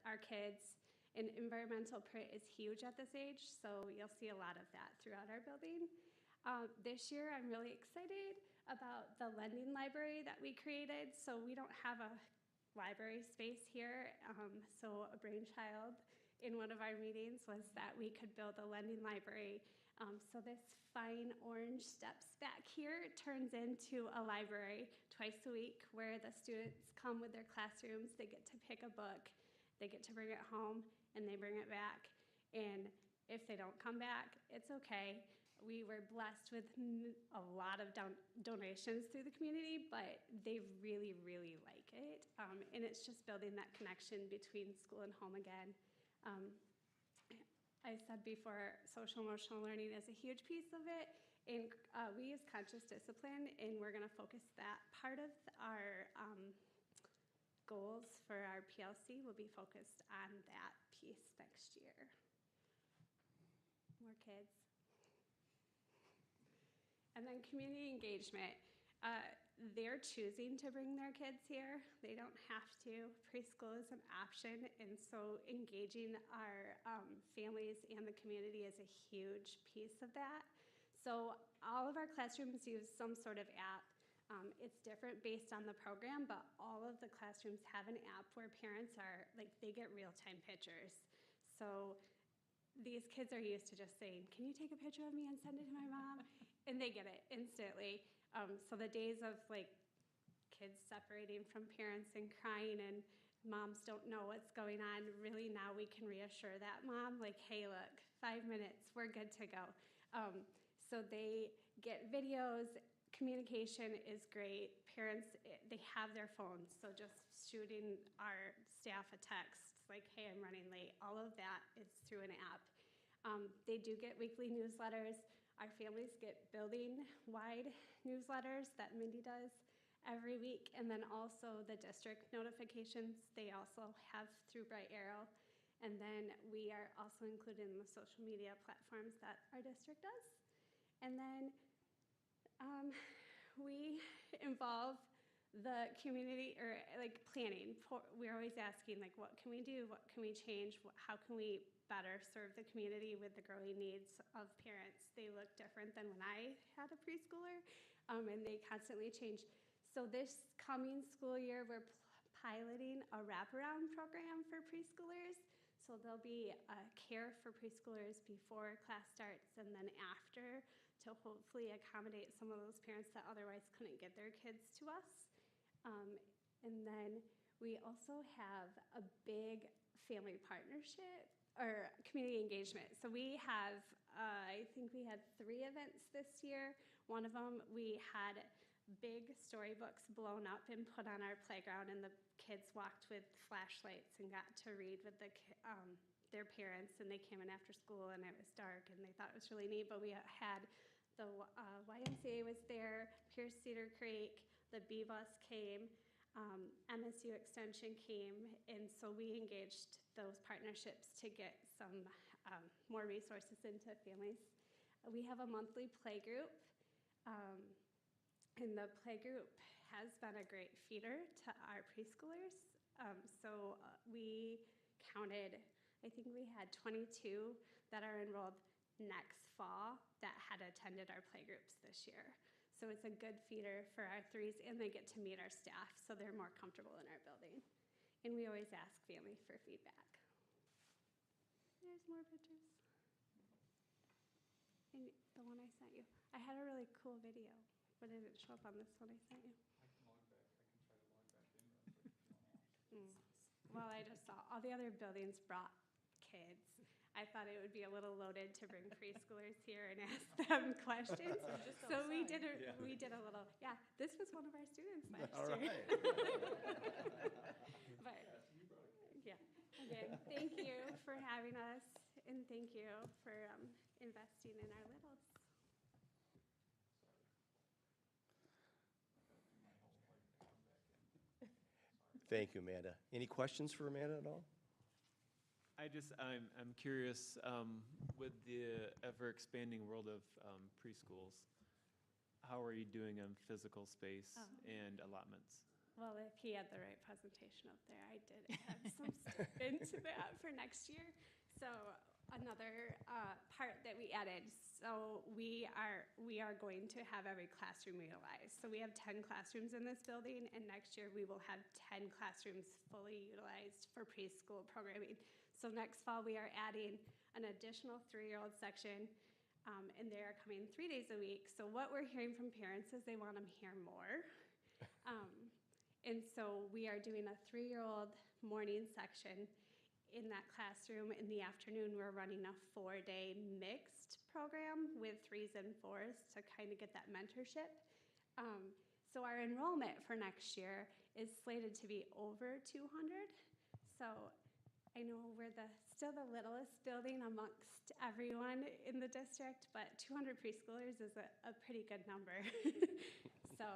our kids, and environmental print is huge at this age, so you'll see a lot of that throughout our building. This year, I'm really excited about the lending library that we created. So we don't have a library space here, so a brainchild in one of our meetings was that we could build a lending library. So this fine orange steps back here turns into a library twice a week where the students come with their classrooms, they get to pick a book, they get to bring it home, and they bring it back. And if they don't come back, it's okay. We were blessed with a lot of donations through the community, but they really, really like it. And it's just building that connection between school and home again. I said before, social emotional learning is a huge piece of it. And we use conscious discipline, and we're gonna focus that. Part of our goals for our PLC will be focused on that piece next year. More kids. And then community engagement. they're choosing to bring their kids here. They don't have to. Preschool is an option, and so engaging our families and the community is a huge piece of that. So all of our classrooms use some sort of app. It's different based on the program, but all of the classrooms have an app where parents are, like, they get real-time pictures. So these kids are used to just saying, "Can you take a picture of me and send it to my mom?" And they get it instantly. So the days of, like, kids separating from parents and crying and moms don't know what's going on, really now we can reassure that mom, like, "Hey, look, 5 minutes, we're good to go." So they get videos. Communication is great. Parents, they have their phones, so just shooting our staff a text, like, "Hey, I'm running late." All of that is through an app. They do get weekly newsletters. Our families get building-wide newsletters that Mindy does every week, and then also the district notifications they also have through Bright Arrow. And then we are also included in the social media platforms that our district does. And then we involve the community, or like planning. We're always asking, like, what can we do? What can we change? How can we better serve the community with the growing needs of parents? They look different than when I had a preschooler, and they constantly change. So this coming school year, we're piloting a wraparound program for preschoolers. So there'll be care for preschoolers before class starts and then after, to hopefully accommodate some of those parents that otherwise couldn't get their kids to us. And then we also have a big family partnership or community engagement. So we have, I think we had 3 events this year. One of them, we had big storybooks blown up and put on our playground, and the kids walked with flashlights and got to read with their parents, and they came in after school, and it was dark, and they thought it was really neat. But we had the YMCA was there, Pierce Cedar Creek, the B-Bus came, MSU Extension came, and so we engaged those partnerships to get some more resources into families. We have a monthly play group, and the play group has been a great feeder to our preschoolers. We counted, I think we had 22 that are enrolled next fall that had attended our play groups this year. So it's a good feeder for our 3s, and they get to meet our staff, so they're more comfortable in our building. And we always ask family for feedback. There's more pictures. And the one I sent you. I had a really cool video, but it didn't show up on this one I sent you. I can log back, I can try to log back in real quick if you want. Well, I just saw all the other buildings brought kids. I thought it would be a little loaded to bring preschoolers here and ask them questions. So we did a little, this was one of our students last All year. right. But, yeah, again, thank you for having us, and thank you for investing in our littles. Thank you, Amanda. Any questions for Amanda at all? I'm curious, with the ever-expanding world of preschools, how are you doing on physical space and allotments? Well, if he had the right presentation up there, I did add some stuff into that for next year. So another part that we added, so we are going to have every classroom utilized. So we have 10 classrooms in this building, and next year we will have 10 classrooms fully utilized for preschool programming. So next fall, we are adding an additional 3-year-old section, and they are coming 3 days a week. So what we're hearing from parents is they want them here more. And so we are doing a 3-year-old morning section in that classroom. In the afternoon, we're running a 4-day mixed program with 3s and 4s to kind of get that mentorship. So our enrollment for next year is slated to be over 200. So I know we're still the littlest building amongst everyone in the district, but 200 preschoolers is a pretty good number. So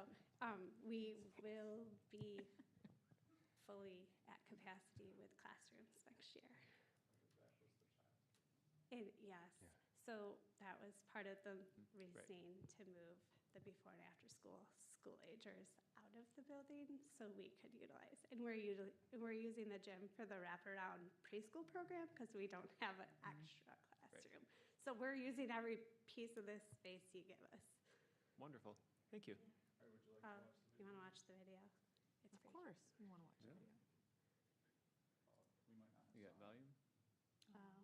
we will be fully at capacity with classrooms next year. And yes, so that was part of the reasoning to move the before and after school school agers out of the building so we could utilize. And we're using the gym for the wraparound preschool program because we don't have an extra classroom. So we're using every piece of this space you give us. Wonderful. Thank you. You want to watch the video? It's Of free. course, we want to watch the Yeah. video. We might not. You got volume? Oh.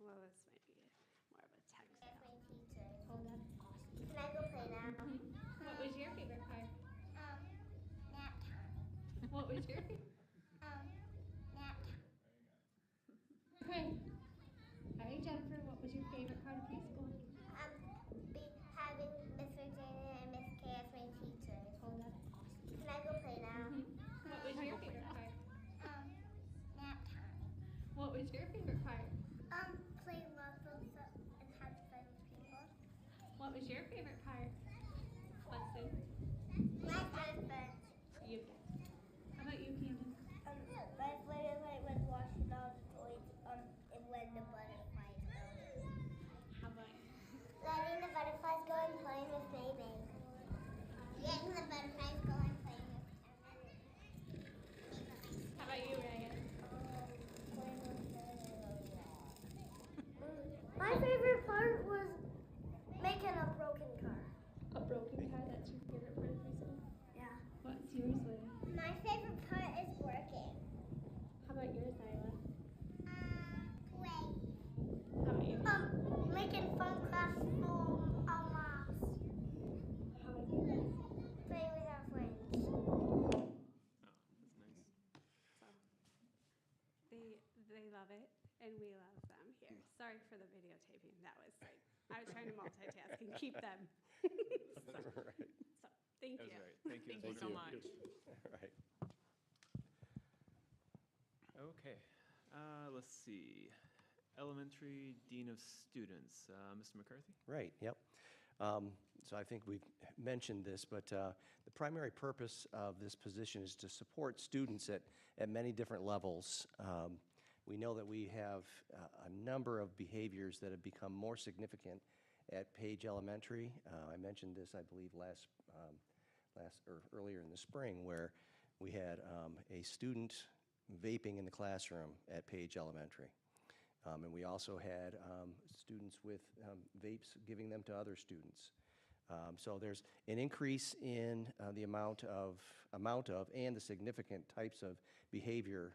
Well, this might be more of a text. That's my teacher. Hold on. Can I go play now? What was your favorite part? Nap time. What was your favorite? Nap time. Hey. All right, Jennifer, what was your favorite part of preschool? Having Miss Virginia and Miss Kay as my teachers. Hold on. Can I go play now? What was your favorite part? Nap time. What was your favorite part? Play lots of stuff and have fun with people. What was your favorite part? Lesson. My favorite. You. How about you, Camden? My favorite part was washing all the toys and when the butterflies go. How about you? Letting the butterflies go and playing with Baby. Letting the butterflies go and playing with How about you, Ryan? My favorite part was making a broken car. A broken car, that's your favorite part of preschool? Yeah. What's yours, Leah? My favorite part is working. How about yours, Isla? Play. How about you? Making fun classroom maps. How about you guys? Play with our friends. Oh, that's nice. So, they love it, and we love them here. Sorry for the videotaping. That was like, I was trying to multitask and keep them. So, thank That was you. right. Thank you. Thank That's you so wonderful. much. All right. Okay. Let's see. Elementary Dean of Students, Mr. McCarthy? Right, yep. So I think we've mentioned this, but the primary purpose of this position is to support students at many different levels. We know that we have a number of behaviors that have become more significant at Page Elementary. I mentioned this, I believe, earlier in the spring, where we had a student vaping in the classroom at Page Elementary. And we also had students with vapes giving them to other students. So there's an increase in the amount of and the significant types of behavior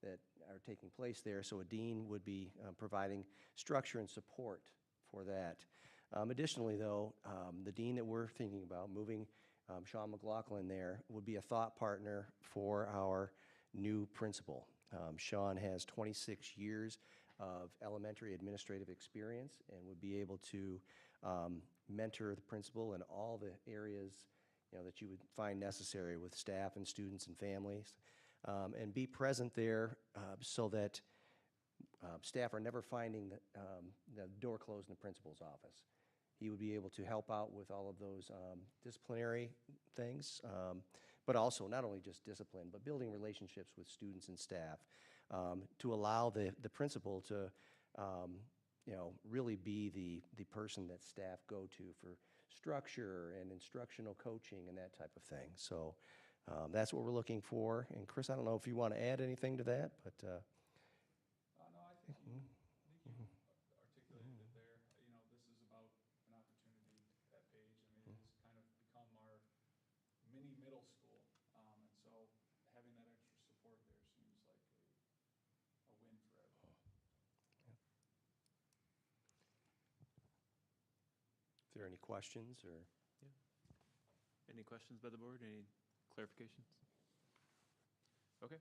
that are taking place there. So a dean would be providing structure and support for that. Additionally, though, the dean that we're thinking about, moving Sean McLaughlin there, would be a thought partner for our new principal. Sean has 26 years of elementary administrative experience and would be able to mentor the principal in all the areas that you would find necessary with staff and students and families, and be present there so that staff are never finding the door closed in the principal's office. He would be able to help out with all of those disciplinary things, but also not only just discipline, but building relationships with students and staff to allow the principal to really be the person that staff go to for structure and instructional coaching and that type of thing. So that's what we're looking for. And Chris, I don't know if you want to add anything to that, but No, I think you articulated it there. This is about an opportunity at Page. I mean, it has kind of become our mini middle school. And so having that extra support there seems like a win for everyone. Is there any questions or? Any questions by the board? Any clarifications? Okay.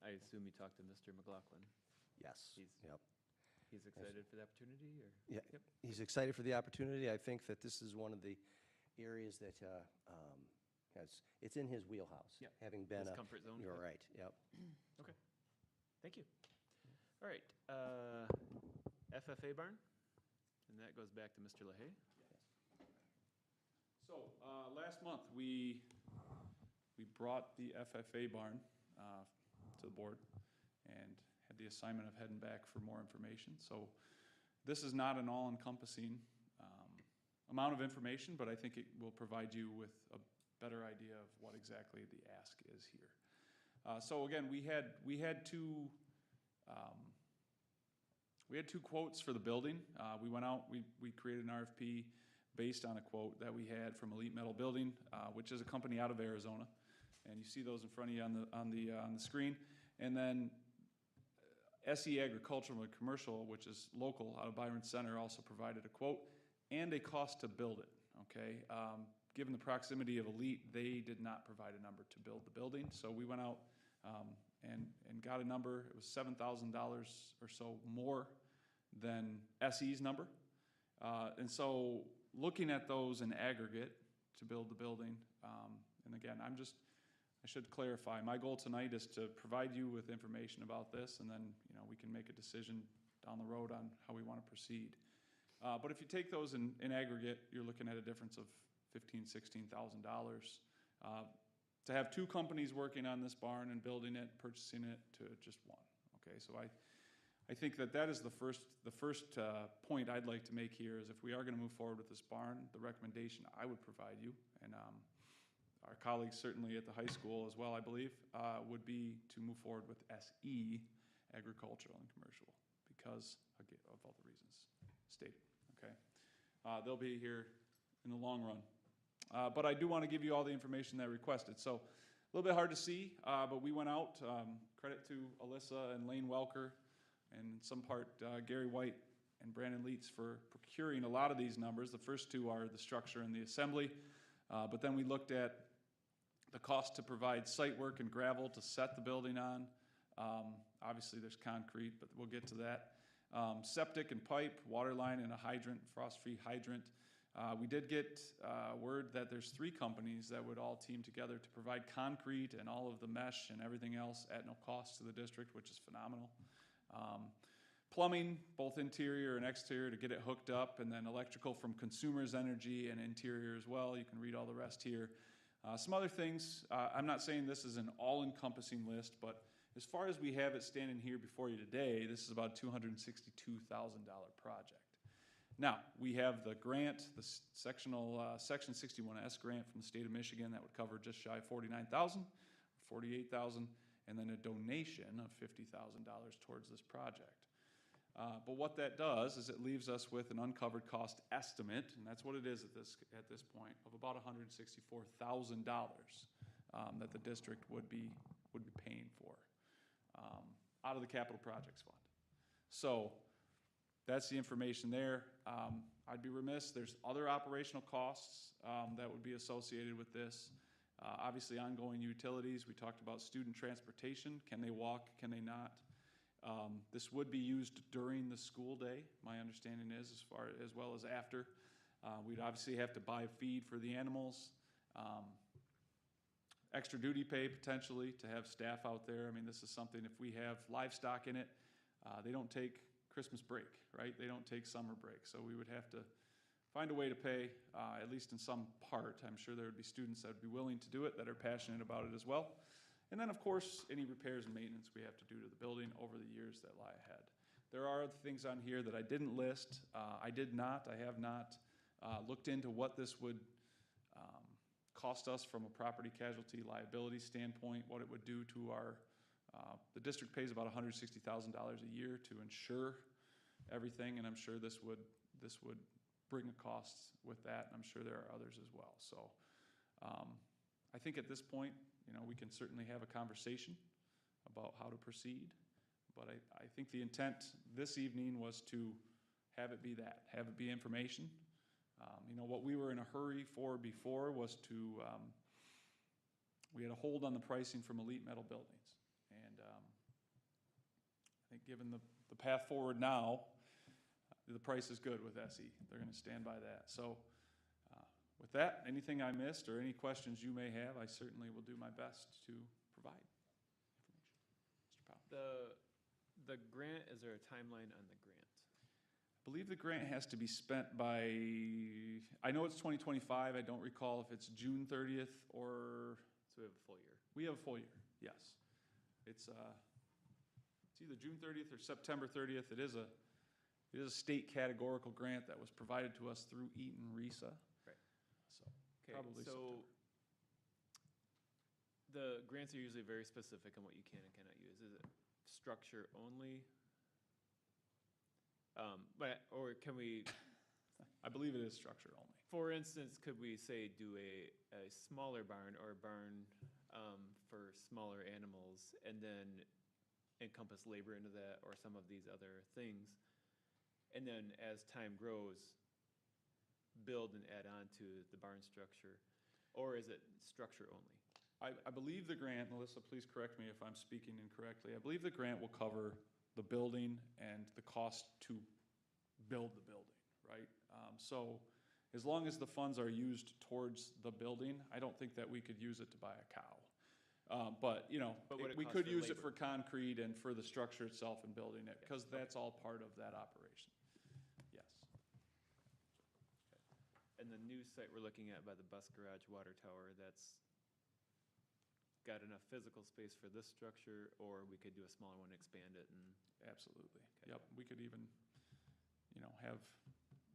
I assume you talked to Mr. McLaughlin. Yes. Yep. He's excited for the opportunity, or? Yeah, he's excited for the opportunity. I think that this is one of the areas that it's in his wheelhouse. Yep. Having been His comfort zone. You're Yep. right, yep. Okay. Thank you. All right. FFA barn, and that goes back to Mr. LaHaye. So, last month, we brought the FFA barn to the board and had the assignment of heading back for more information. So this is not an all-encompassing amount of information, but I think it will provide you with a better idea of what exactly the ask is here. So again, we had two quotes for the building. We went out, we created an RFP based on a quote that we had from Elite Metal Building, which is a company out of Arizona, and you see those in front of you on the screen. And then SE Agricultural and Commercial, which is local out of Byron Center, also provided a quote and a cost to build it. Okay, given the proximity of Elite, they did not provide a number to build the building, so we went out and got a number. It was $7,000 or so more than SE's number. And so looking at those in aggregate to build the building, and again, I should clarify, my goal tonight is to provide you with information about this, and then we can make a decision down the road on how we want to proceed. But if you take those in aggregate, you're looking at a difference of $15,000, $16,000 to have two companies working on this barn and building it, purchasing it, to just one. Okay, so I think that is the first point I'd like to make here is if we are going to move forward with this barn, the recommendation I would provide you, and our colleagues certainly at the high school as well, I believe, would be to move forward with SE, Agricultural and Commercial, because again, of all the reasons stated. Okay, they'll be here in the long run. But I do want to give you all the information that I requested. So a little bit hard to see, but we went out. Credit to Alyssa and Lane Welker, and in some part Gary White and Brandon Leitz for procuring a lot of these numbers. The first two are the structure and the assembly, but then we looked at the cost to provide site work and gravel to set the building on. Obviously there's concrete, but we'll get to that. Septic and pipe, water line and a hydrant, frost-free hydrant. We did get word that there's 3 companies that would all team together to provide concrete and all of the mesh and everything else at no cost to the district, which is phenomenal. Plumbing, both interior and exterior, to get it hooked up, and then electrical from Consumers Energy and interior as well. You can read all the rest here. Some other things, I'm not saying this is an all-encompassing list, but as far as we have it standing here before you today, this is about a $262,000 project. Now, we have the grant, the Section 61S grant from the state of Michigan that would cover just shy of $49,000, $48,000, and then a donation of $50,000 towards this project. But what that does is it leaves us with an uncovered cost estimate, and that's what it is at this point, of about $164,000 that the district would be paying for out of the capital projects fund. So that's the information there. I'd be remiss, there's other operational costs that would be associated with this. Obviously ongoing utilities, we talked about student transportation. Can they walk, can they not? This would be used during the school day, my understanding is, as well as after. We'd obviously have to buy feed for the animals. Extra duty pay potentially to have staff out there. I mean, this is something, if we have livestock in it, they don't take Christmas break, right? They don't take summer break. So we would have to find a way to pay, at least in some part. I'm sure there would be students that would be willing to do it, that are passionate about it as well. And then, of course, any repairs and maintenance we have to do to the building over the years that lie ahead. There are other things on here that I didn't list. I have not looked into what this would cost us from a property casualty liability standpoint, what it would do to our, the district pays about $160,000 a year to insure everything, and I'm sure this would bring a cost with that, and I'm sure there are others as well. So I think at this point, we can certainly have a conversation about how to proceed, but I think the intent this evening was to have it be that, have it be information. What we were in a hurry for before was we had a hold on the pricing from Elite Metal Buildings. And I think given the path forward now, the price is good with SE. They're going to stand by that. So with that, anything I missed or any questions you may have, I certainly will do my best to provide information. Mr. Powell. The grant, is there a timeline on the grant? I believe the grant has to be spent by, I know it's 2025. I don't recall if it's June 30th or. So we have a full year. We have a full year, yes. It's either June 30th or September 30th. It is It is a state categorical grant that was provided to us through Eaton RESA. Right. So, Okay, probably so September. the grants are usually very specific on what you can and cannot use. Is it structure only? Or can we, I believe it is structure only. for instance, could we say do a smaller barn or a barn for smaller animals and then encompass labor into that or some of these other things? And then as time grows, build and add on to the barn structure? Or is it structure only? I believe the grant, Melissa, please correct me if I'm speaking incorrectly. I believe the grant will cover the building and the cost to build the building, right? So as long as the funds are used towards the building, I don't think that we could use it to buy a cow. But, you know, But would it we cost could for use it labor? for concrete and for the structure itself and building it, because okay. that's all part of that operation. Yes. And the new site we're looking at by the bus garage water tower, that's got enough physical space for this structure, or we could do a smaller one, expand it and, Absolutely. Okay. Yep, we could even, you know, have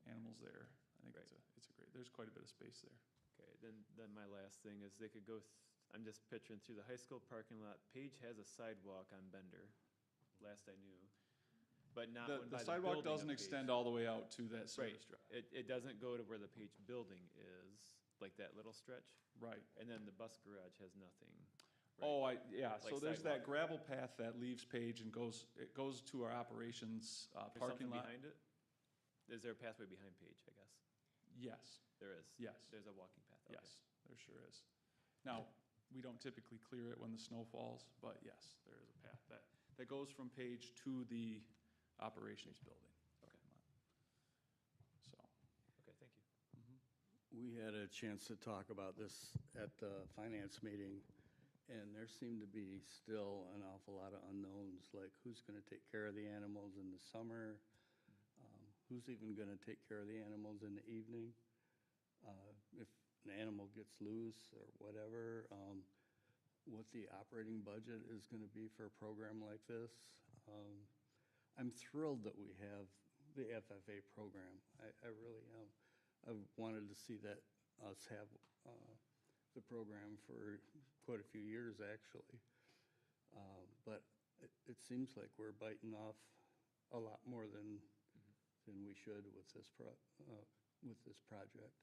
animals there. I think Right. it's a great, there's quite a bit of space there. okay, then my last thing is they could go, I'm just picturing through the high school parking lot, Page has a sidewalk on Bender, last I knew, but not one The by the sidewalk building doesn't of Page. extend all the way out to that Right, service drive. it doesn't go to where the Page building is, like that little stretch, Right. and then the bus garage has nothing. Oh, right? yeah, Like so there's that sidewalk. gravel path that leaves Page and it goes to our operations There's parking something lot. behind it? Is there a pathway behind Page, I guess? Yes, There is? yes, There's a walking path, okay. yes, there sure is. Now, we don't typically clear it when the snow falls, but yes, there is a path that goes from Page to the operations building. Okay. So, Okay, thank you. We had a chance to talk about this at the finance meeting, and there seemed to be still an awful lot of unknowns, like who's going to take care of the animals in the summer? Who's even going to take care of the animals in the evening? If an animal gets loose or whatever, what the operating budget is going to be for a program like this. I'm thrilled that we have the FFA program. I really am. I've wanted to see that us have the program for quite a few years, actually. But it seems like we're biting off a lot more than we should with this project.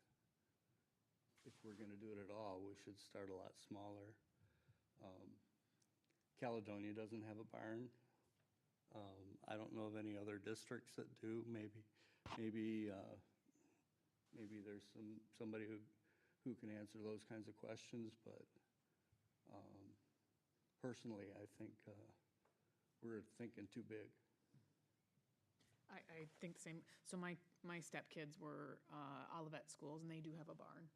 If we're going to do it at all, we should start a lot smaller. Caledonia doesn't have a barn. I don't know of any other districts that do. Maybe there's somebody who can answer those kinds of questions, but personally, I think we're thinking too big. I think the same. So my stepkids were Olivet schools, and they do have a barn,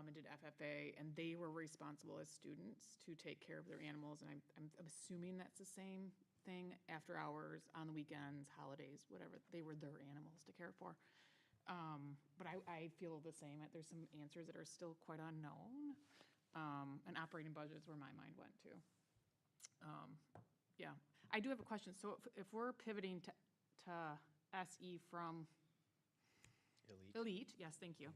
and did FFA, and they were responsible as students to take care of their animals, and I'm assuming that's the same thing after hours, on the weekends, holidays, whatever. They were their animals to care for. But I feel the same. There's some answers that are still quite unknown, and operating budget is where my mind went to. Yeah, I do have a question. So if we're pivoting to SE from Elite, yes, thank you.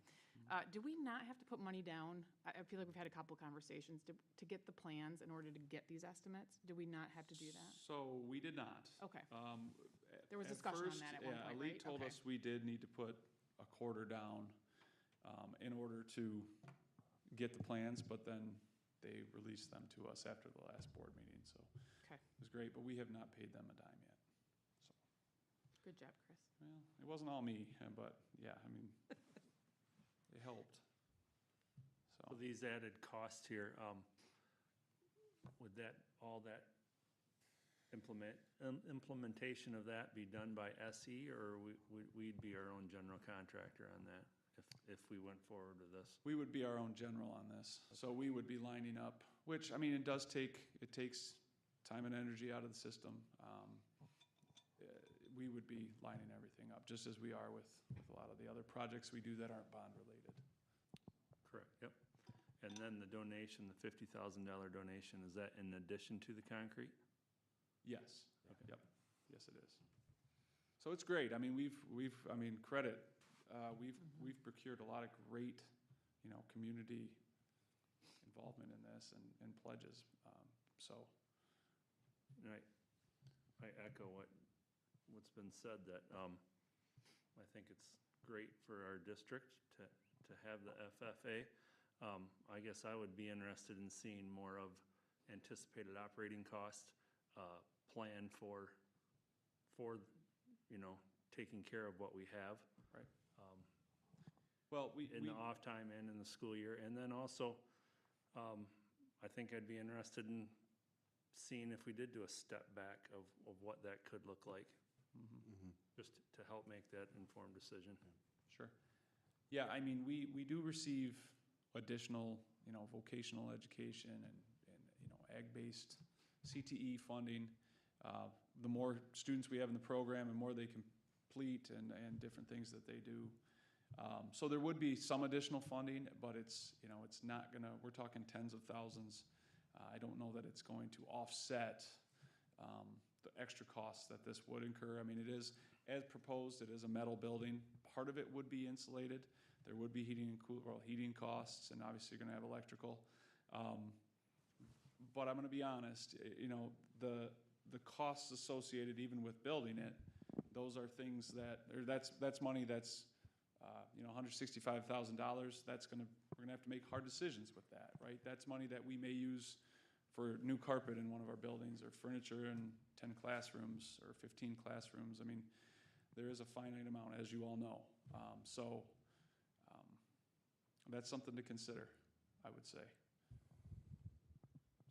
Do we not have to put money down? I feel like we've had a couple conversations to get the plans in order to get these estimates. Do we not have to do that? So we did not. Okay. There was At discussion on first, that at one yeah, point, Elite right? told Okay. us we did need to put a quarter down in order to get the plans, but then they released them to us after the last board meeting, so. Okay. It was great, but we have not paid them a dime yet, so. Good job, Chris. Well, it wasn't all me, but yeah, I mean, it helped. So these added costs here, would all that implementation of that be done by SE, or we'd be our own general contractor on that if we went forward with this? We would be our own general on this, so we would be lining up, which, I mean, it takes time and energy out of the system. We would be lining everything up, just as we are with a lot of the other projects we do that aren't bond related. Correct, yep. And then the donation, the $50,000 donation, is that in addition to the concrete? Yes, Okay. yep, yes it is. So So it's great. I mean, credit, we've procured a lot of great, community involvement in this and pledges. So, And I echo what's been said, that I think it's great for our district to have the FFA. I guess I would be interested in seeing more of anticipated operating cost plan for taking care of what we have. Right. Well, in the off time and in the school year. And then also, I think I'd be interested in seeing if we did do a step back of what that could look like, just to help make that informed decision. Sure. Yeah, I mean, we do receive additional, vocational education and ag-based CTE funding. The more students we have in the program and more they complete and different things that they do. So there would be some additional funding, but it's not gonna, we're talking tens of thousands. I don't know that it's going to offset the extra costs that this would incur. I mean, it is, as proposed, it is a metal building. Part of it would be insulated. There would be heating costs, and obviously you're gonna have electrical. But I'm gonna be honest, the costs associated even with building it, those are things that's money that's, $165,000. We're gonna have to make hard decisions with that, right? That's money that we may use for new carpet in one of our buildings, or furniture in 10 classrooms or 15 classrooms. I mean, there is a finite amount, as you all know. So that's something to consider, I would say.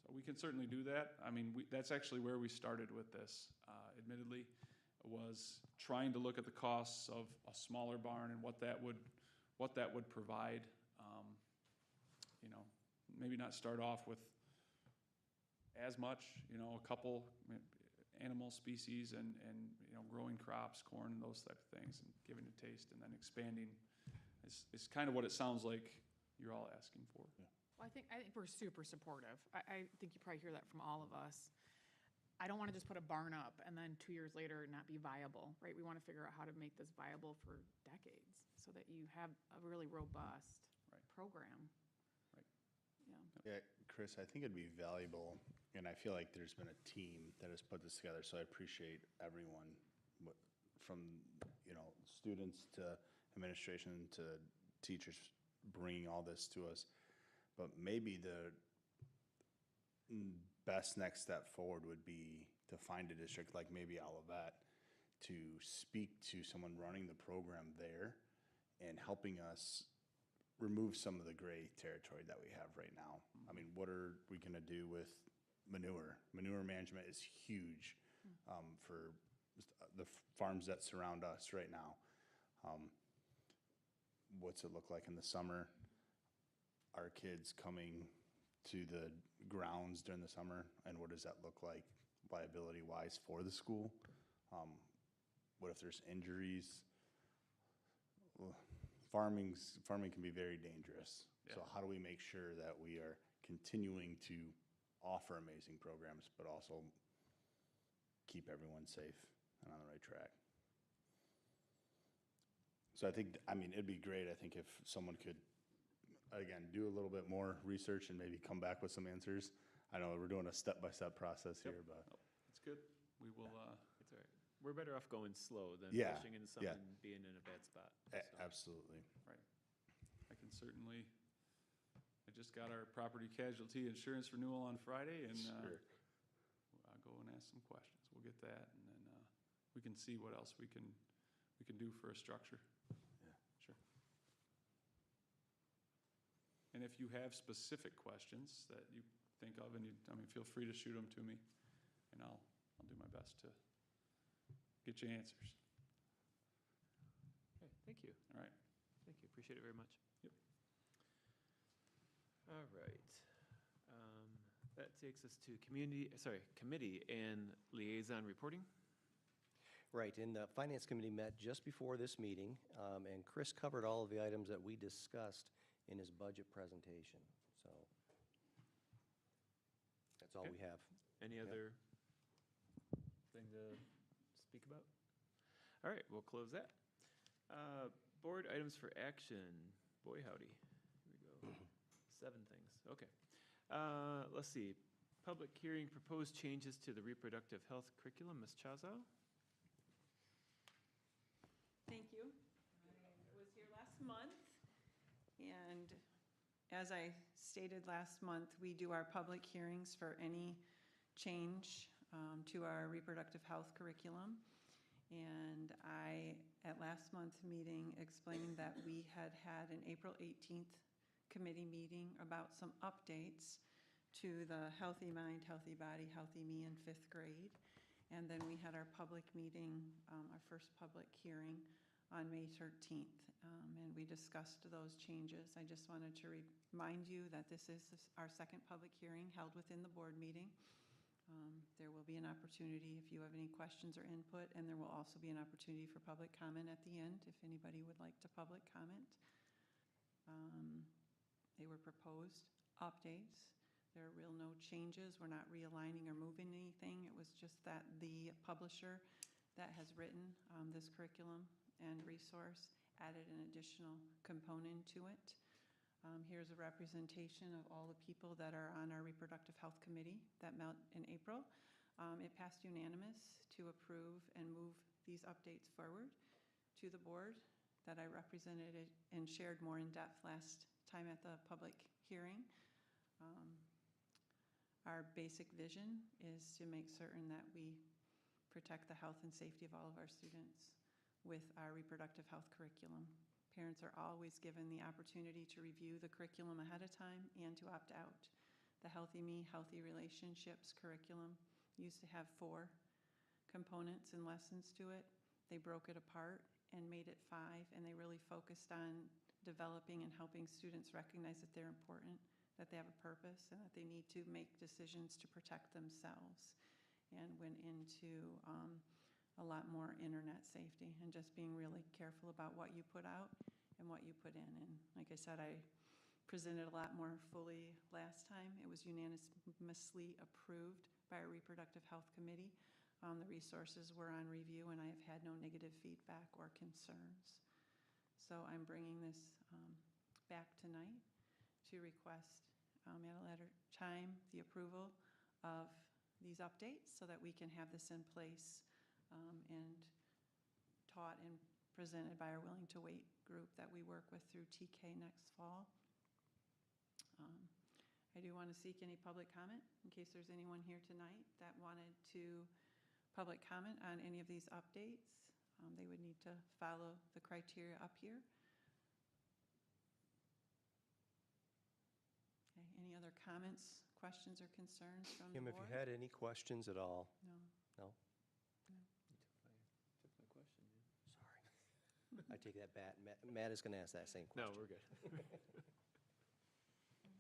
So we can certainly do that. I mean, that's actually where we started with this, admittedly, was trying to look at the costs of a smaller barn and what that would provide. Maybe not start off with as much, a couple animal species and growing crops, corn and those type of things, and giving it a taste, and then expanding is kind of what it sounds like you're all asking for. Well, I think we're super supportive. I think you probably hear that from all of us. I don't want to just put a barn up and then 2 years later not be viable, right? We want to figure out how to make this viable for decades so that you have a really robust program. Right. Yeah, Chris, I think it'd be valuable, and I feel like there's been a team that has put this together, so I appreciate everyone, from, students to administration to teachers, bringing all this to us. But maybe the best next step forward would be to find a district like maybe Olivet to speak to someone running the program there and helping us remove some of the gray territory that we have right now. I mean, what are we gonna do with manure? Manure management is huge for the farms that surround us right now. What's it look like in the summer? Our kids coming to the grounds during the summer, and what does that look like liability-wise for the school? What if there's injuries? Well, farming can be very dangerous. Yeah. So how do we make sure that we are continuing to offer amazing programs, but also keep everyone safe and on the right track? So I think, it'd be great, I think, if someone could, again, do a little bit more research and maybe come back with some answers. I know we're doing a step-by-step process here, but. It's good. We will, It's all right. We're better off going slow than Yeah, pushing into something yeah. and being in a bad spot. Absolutely. I can certainly, I just got our property casualty insurance renewal on Friday, and Sure. I'll go and ask some questions. We'll get that, and then we can see what else we can do for a structure. Yeah. Sure. And if you have specific questions that you think of, and feel free to shoot them to me, and I'll do my best to get you answers. Okay, thank you. All right. Thank you. Appreciate it very much. Yep. All right. That takes us to committee and liaison reporting. Right, and the Finance Committee met just before this meeting, and Chris covered all of the items that we discussed in his budget presentation, so that's all Okay. we have. Any Yep. other thing to speak about? All right, we'll close that. Board items for action. Boy, howdy. Here we go. 7 things. Okay. Let's see. Public hearing, proposed changes to the reproductive health curriculum. Ms. Chazow? Thank you. I was here last month, and as I stated last month, we do our public hearings for any change to our reproductive health curriculum. And I, at last month's meeting, explained that we had an April 18th committee meeting about some updates to the Healthy Mind, Healthy Body, Healthy Me in 5th grade. And then we had our public meeting, our first public hearing on May 13th, and we discussed those changes. I just wanted to remind you that this is our second public hearing held within the board meeting. There will be an opportunity if you have any questions or input, and there will also be an opportunity for public comment at the end if anybody would like to public comment. They were proposed updates. There are no changes. We're not realigning or moving anything. It was just that the publisher that has written this curriculum and resource added an additional component to it. Here's a representation of all the people that are on our reproductive health committee that met in April. It passed unanimous to approve and move these updates forward to the board that I represented it and shared more in depth last time at the public hearing. Our basic vision is to make certain that we protect the health and safety of all of our students with our reproductive health curriculum. Parents are always given the opportunity to review the curriculum ahead of time and to opt out. The Healthy Me, Healthy Relationships curriculum used to have 4 components and lessons to it. They broke it apart and made it 5, and they really focused on developing and helping students recognize that they're important, that they have a purpose, and that they need to make decisions to protect themselves, and went into a lot more internet safety and just being really careful about what you put out and what you put in. And like I said, I presented a lot more fully last time. It was unanimously approved by our reproductive health committee. The resources were on review, and I have had no negative feedback or concerns. So I'm bringing this back tonight to request at a later time the approval of these updates so that we can have this in place and taught and presented by our Willing to Wait group that we work with through TK next fall. I do want to seek any public comment in case there's anyone here tonight that wanted to public comment on any of these updates. They would need to follow the criteria up here. Okay, any other comments, questions, or concerns from the Kim, board? have you had any questions at all? No. No? Took my question. Sorry. I take that back. Matt is going to ask that same question. No, we're good. All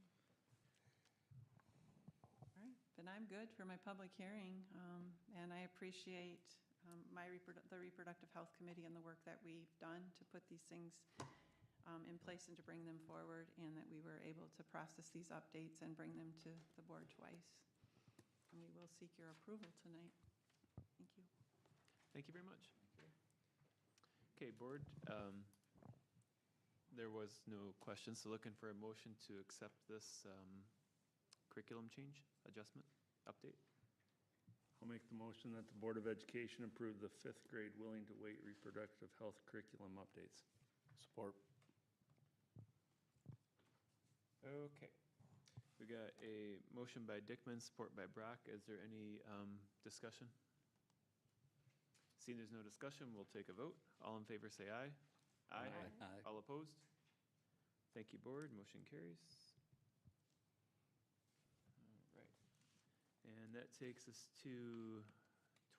right, then I'm good for my public hearing, and I appreciate the Reproductive Health Committee and the work that we've done to put these things in place and to bring them forward, and that we were able to process these updates and bring them to the board twice. And we will seek your approval tonight. Thank you. Thank you very much. Okay, board, there was no questions, so looking for a motion to accept this curriculum change, adjustment, update. I'll make the motion that the Board of Education approve the 5th grade Willing to Wait reproductive health curriculum updates. Support. Okay. We got a motion by Dickman, support by Brock. Is there any discussion? Seeing there's no discussion, we'll take a vote. All in favor, say aye. Aye. Aye. All opposed? Thank you, board. Motion carries. All right. And that takes us to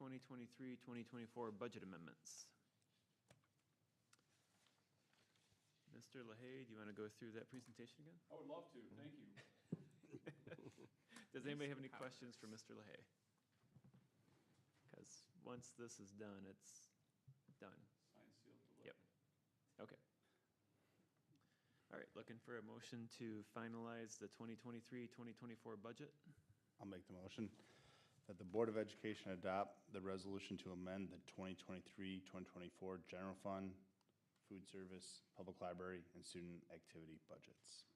2023-2024 budget amendments. Mr. LaHaye, do you want to go through that presentation again? I would love to, thank you. Does anybody have any questions for Mr. LaHaye? Because once this is done, it's done. Signed, sealed, delivered. Yep. Okay. All right, looking for a motion to finalize the 2023-2024 budget. I'll make the motion. That the Board of Education adopt the resolution to amend the 2023-2024 general fund, food service, public library, and student activity budgets.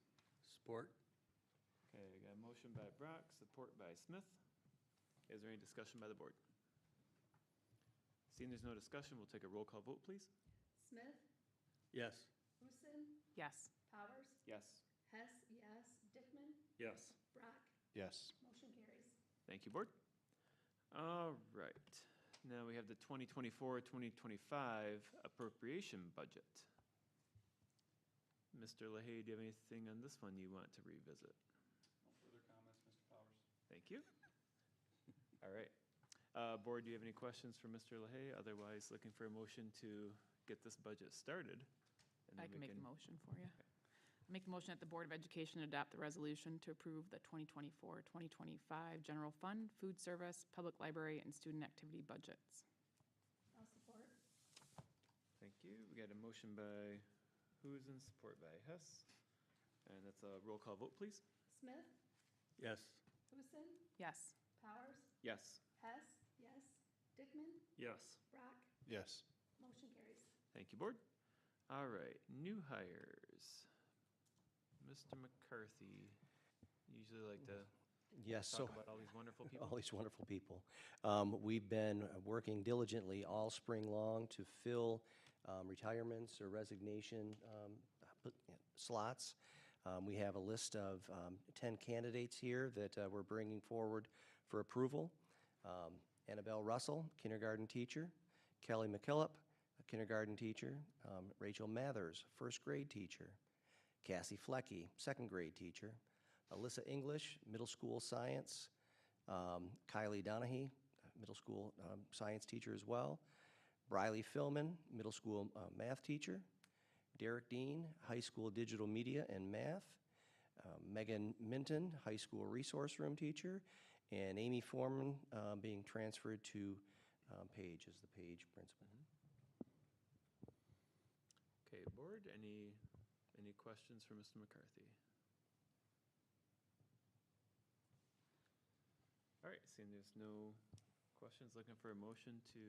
Support? Okay, I got a motion by Brock, support by Smith. Is there any discussion by the board? Seeing there's no discussion, we'll take a roll call vote, please. Smith, Yes. Huson, Yes. Powers, Yes. Hess, yes, Dickman, Yes. Brock, Yes. motion carries. Thank you, board. All right, now we have the 2024-2025 appropriation budget. Mr. LaHaye, do you have anything on this one you want to revisit? No further comments, Mr. Powers. Thank you. All right. Board, do you have any questions for Mr. LaHaye? Otherwise, looking for a motion to get this budget started. and I then can we make the motion for you. Make the motion that the Board of Education adopt the resolution to approve the 2024-2025 general fund, food service, public library, and student activity budgets. I'll support. Thank you. We got a motion by Huson, support by Hess. And that's a roll call vote, please. Smith, Yes. Huson, Yes. Powers, Yes. Hess, yes, Dickman, Yes. Brock, Yes. motion carries. Thank you, board. All right, new hires. Mr. McCarthy, you usually like to Yes, so. talk about all these wonderful people. All these wonderful people. We've been working diligently all spring long to fill retirements or resignation slots. We have a list of 10 candidates here that we're bringing forward for approval. Annabelle Russell, kindergarten teacher. Kelly McKillop, a kindergarten teacher. Rachel Mathers, first grade teacher. Cassie Flecky, second grade teacher. Alyssa English, middle school science. Kylie Donahue, middle school science teacher as well. Briley Philman, middle school math teacher. Derek Dean, high school digital media and math. Megan Minton, high school resource room teacher. And Amy Foreman being transferred to Page as the Page principal. Okay, board, any questions for Mr. McCarthy? All right, seeing there's no questions, looking for a motion to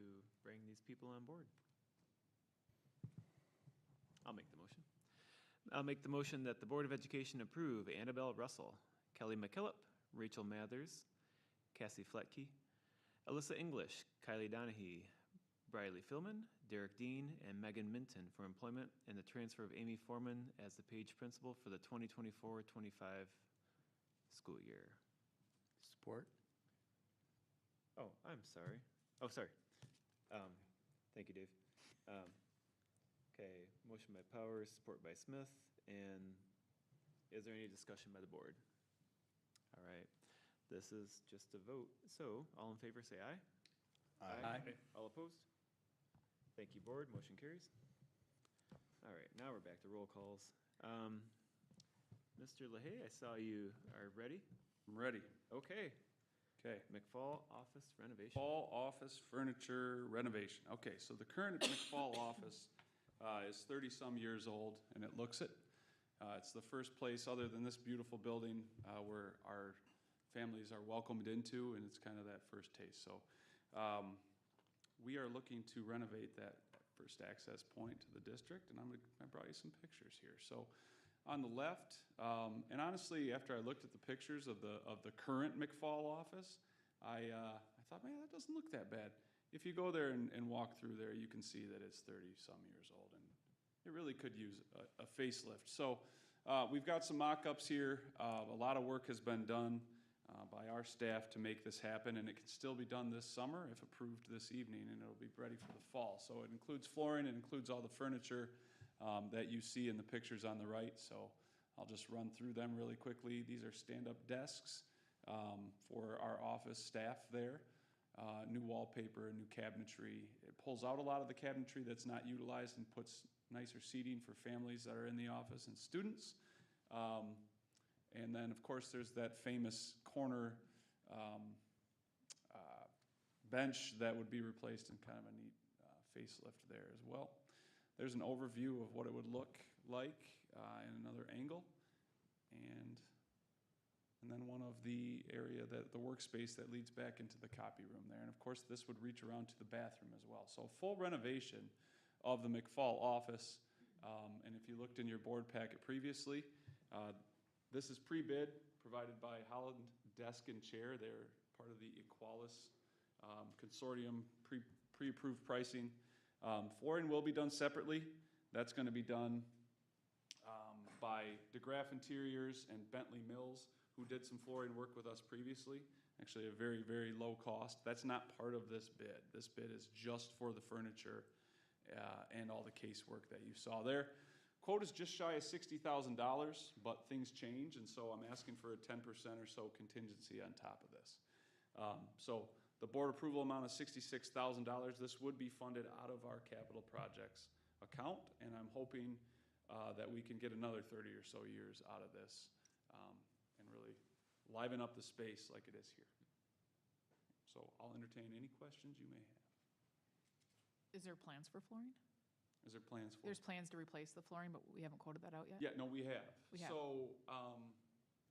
bring these people on board. I'll make the motion. I'll make the motion that the Board of Education approve Annabelle Russell, Kelly McKillop, Rachel Mathers, Cassie Fletke, Alyssa English, Kylie Donahue, Briley Philman, Derek Dean, and Megan Minton for employment and the transfer of Amy Foreman as the Page principal for the 2024-25 school year. Support? Oh, I'm sorry. Oh, sorry. Thank you, Dave. Okay, motion by Powers, support by Smith, and is there any discussion by the board? All right, this is just a vote. So, all in favor, say aye. Aye. All opposed? Thank you, board. Motion carries. All right, now we're back to roll calls. Mr. LaHaye, I saw you are ready. I'm ready. Okay, Okay. McFall office renovation. Fall office furniture renovation. Okay, so the current McFall office is 30-some years old, and it looks it. It's the first place, other than this beautiful building, where our families are welcomed into, and it's kind of that first taste. So we are looking to renovate that first access point to the district, and I brought you some pictures here. So on the left, and honestly, after I looked at the pictures of the current McFall office, I thought, man, that doesn't look that bad. If you go there and walk through there, you can see that it's 30-some years old, and it really could use a facelift. So we've got some mock-ups here. A lot of work has been done by our staff to make this happen, and it can still be done this summer if approved this evening, and it'll be ready for the fall. So it includes flooring, it includes all the furniture that you see in the pictures on the right. So I'll just run through them really quickly. These are stand-up desks for our office staff there. New wallpaper, new cabinetry. It pulls out a lot of the cabinetry that's not utilized and puts nicer seating for families that are in the office and students. And then, of course, there's that famous corner bench that would be replaced in kind of a neat facelift there as well. There's an overview of what it would look like in another angle. And then one of the area that the work workspace that leads back into the copy room there. And of course, this would reach around to the bathroom as well. So full renovation of the McFall office. And if you looked in your board packet previously, this is pre-bid provided by Holland Desk and Chair. They're part of the Equalis consortium pre-approved pricing. Flooring will be done separately. That's going to be done by DeGraff Interiors and Bentley Mills, who did some flooring work with us previously. Actually, a very, very low cost. That's not part of this bid. This bid is just for the furniture and all the casework that you saw there. Quote is just shy of $60,000, but things change, and so I'm asking for a 10% or so contingency on top of this. So the board approval amount is $66,000. This would be funded out of our capital projects account, and I'm hoping that we can get another 30 or so years out of this and really liven up the space like it is here. So I'll entertain any questions you may have. Is there plans for flooring? Is there plans for? There's plans to replace the flooring, but we haven't quoted that out yet? Yeah, no, we have. We have. So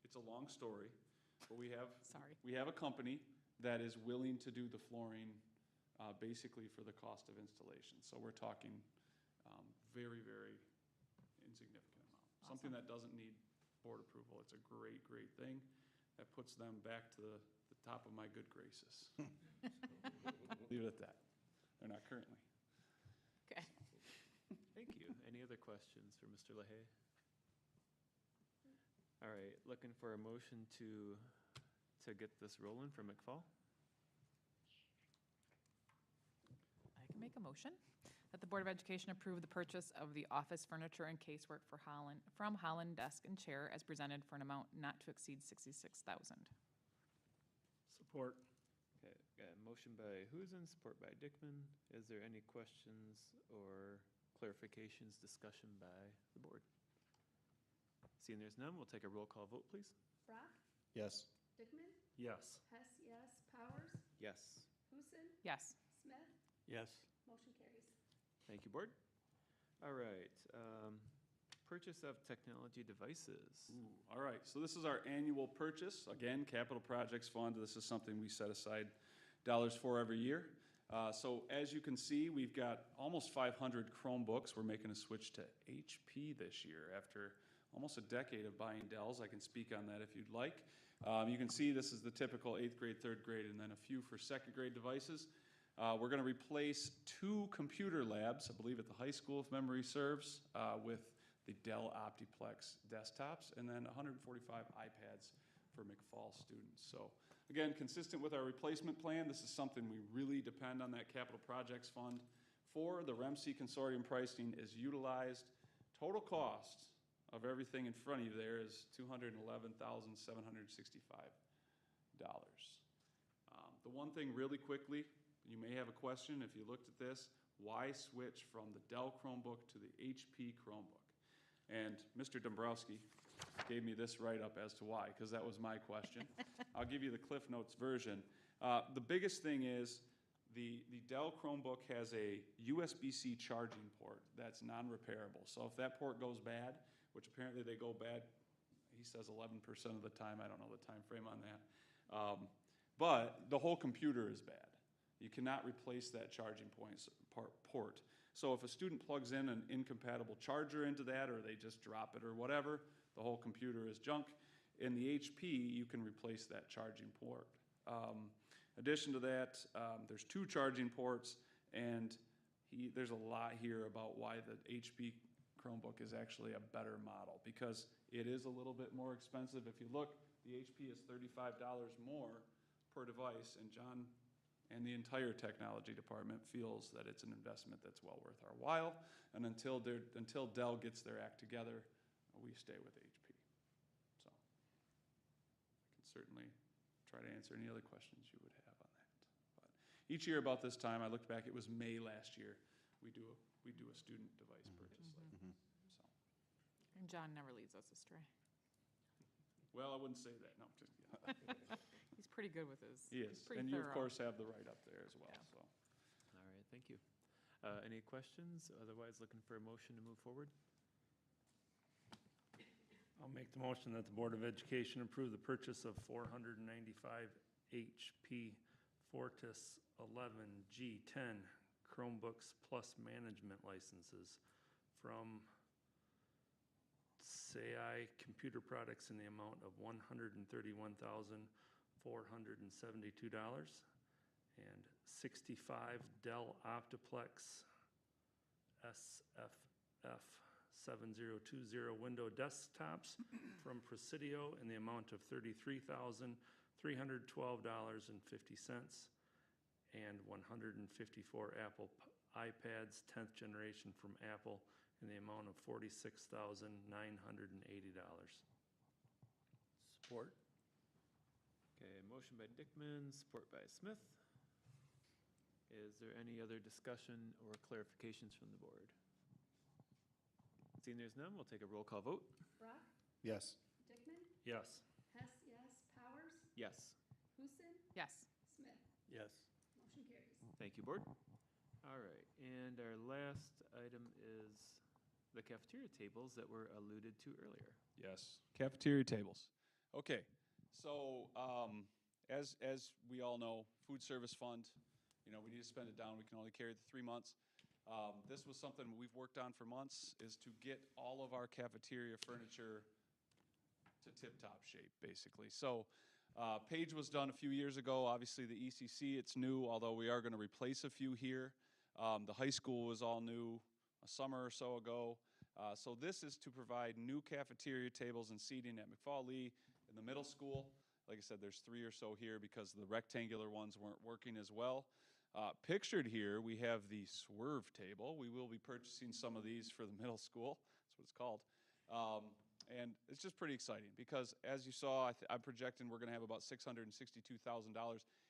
it's a long story, but we have Sorry. we have a company that is willing to do the flooring basically for the cost of installation. So we're talking very, very insignificant amount. Something that doesn't need board approval. It's a great, great thing that puts them back to the top of my good graces. Leave it at that. They're not currently. Okay. Thank you. Any other questions for Mr. LaHaye? All right, looking for a motion to get this rolling for McFall. I can make a motion that the Board of Education approve the purchase of the office furniture and casework from Holland Desk and Chair as presented for an amount not to exceed $66,000. Support. Okay, got a motion by Huzen, support by Dickman. Is there any questions or clarifications, discussion by the board? Seeing there's none, we'll take a roll call vote, please. Brock, Yes. Dickman, Yes. Hess, yes, Powers, Yes. Huson, Yes. Smith, Yes. motion carries. Thank you, board. All right, purchase of technology devices. Ooh, all right, so this is our annual purchase. Again, capital projects fund. This is something we set aside dollars for every year. So as you can see, we've got almost 500 Chromebooks. We're making a switch to HP this year after almost a decade of buying Dells. I can speak on that if you'd like. You can see this is the typical 8th grade, 3rd grade, and then a few for 2nd grade devices. We're going to replace 2 computer labs, I believe at the high school if memory serves, with the Dell Optiplex desktops, and then 145 iPads for McFall students. So again, consistent with our replacement plan, this is something we really depend on that capital projects fund for. The REMC consortium pricing is utilized. Total cost of everything in front of you there is $211,765. The one thing really quickly, you may have a question if you looked at this, why switch from the Dell Chromebook to the HP Chromebook? And Mr. Dombrowski gave me this write-up as to why, because that was my question. I'll give you the Cliff Notes version. The biggest thing is the Dell Chromebook has a USB-C charging port that's non-repairable. So if that port goes bad, which apparently they go bad, he says 11% of the time, I don't know the time frame on that, but the whole computer is bad. You cannot replace that charging port. So if a student plugs in an incompatible charger into that, or they just drop it or whatever, the whole computer is junk. In the HP, you can replace that charging port. Addition to that, there's 2 charging ports, and there's a lot here about why the HP Chromebook is actually a better model, because it is a little bit more expensive. If you look, the HP is $35 more per device, and John and the entire technology department feels that it's an investment that's well worth our while. And until Dell gets their act together, we stay with HP. So I can certainly try to answer any other questions you would have on that. But each year about this time, I looked back, it was May last year, we do a student device purchase like this. So. And John never leads us astray. Well, I wouldn't say that. No, just yeah. He's pretty good with his. He he's is, pretty and you of thorough. course have the write-up there as well. Yeah. So. All right, thank you. Any questions? Otherwise, looking for a motion to move forward? I'll make the motion that the Board of Education approve the purchase of 495 HP Fortis 11G10 Chromebooks Plus management licenses from SAI Computer Products in the amount of $131,472 and 65 Dell Optiplex SFF 7020 window desktops from Presidio in the amount of $33,312.50 and 154 Apple iPads 10th generation from Apple in the amount of $46,980. Support. Okay, motion by Dickman, support by Smith. Is there any other discussion or clarifications from the board? Seeing there's none, we'll take a roll call vote. Brock? Yes. Dickman? Yes. Hess, yes. Powers? Yes. Huson? Yes. Smith? Yes. Motion carries. Thank you, board. All right, and our last item is the cafeteria tables that were alluded to earlier. Yes, cafeteria tables. Okay, so as we all know, food service fund, we need to spend it down. We can only carry it 3 months. This was something we've worked on for months, is to get all of our cafeteria furniture to tip-top shape, basically. So Page was done a few years ago. Obviously, the ECC, it's new, although we are going to replace a few here. The high school was all new a summer or so ago. So this is to provide new cafeteria tables and seating at McFall-Lee in the middle school. Like I said, there's 3 or so here because the rectangular ones weren't working as well. Pictured here, we have the swerve table. We will be purchasing some of these for the middle school. That's what it's called. And it's just pretty exciting because, as you saw, I'm projecting we're going to have about $662,000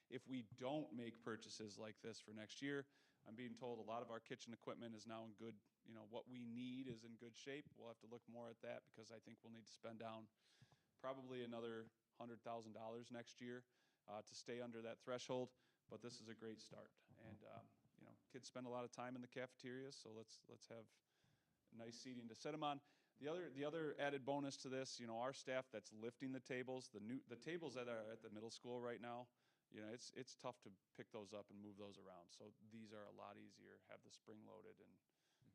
if we don't make purchases like this for next year. I'm being told a lot of our kitchen equipment is now in good, what we need is in good shape. We'll have to look more at that because I think we'll need to spend down probably another $100,000 next year to stay under that threshold. But this is a great start. And, kids spend a lot of time in the cafeterias, so let's have nice seating to sit them on. The other added bonus to this, our staff that's lifting the tables, the tables that are at the middle school right now, it's tough to pick those up and move those around. So these are a lot easier, have the spring loaded, and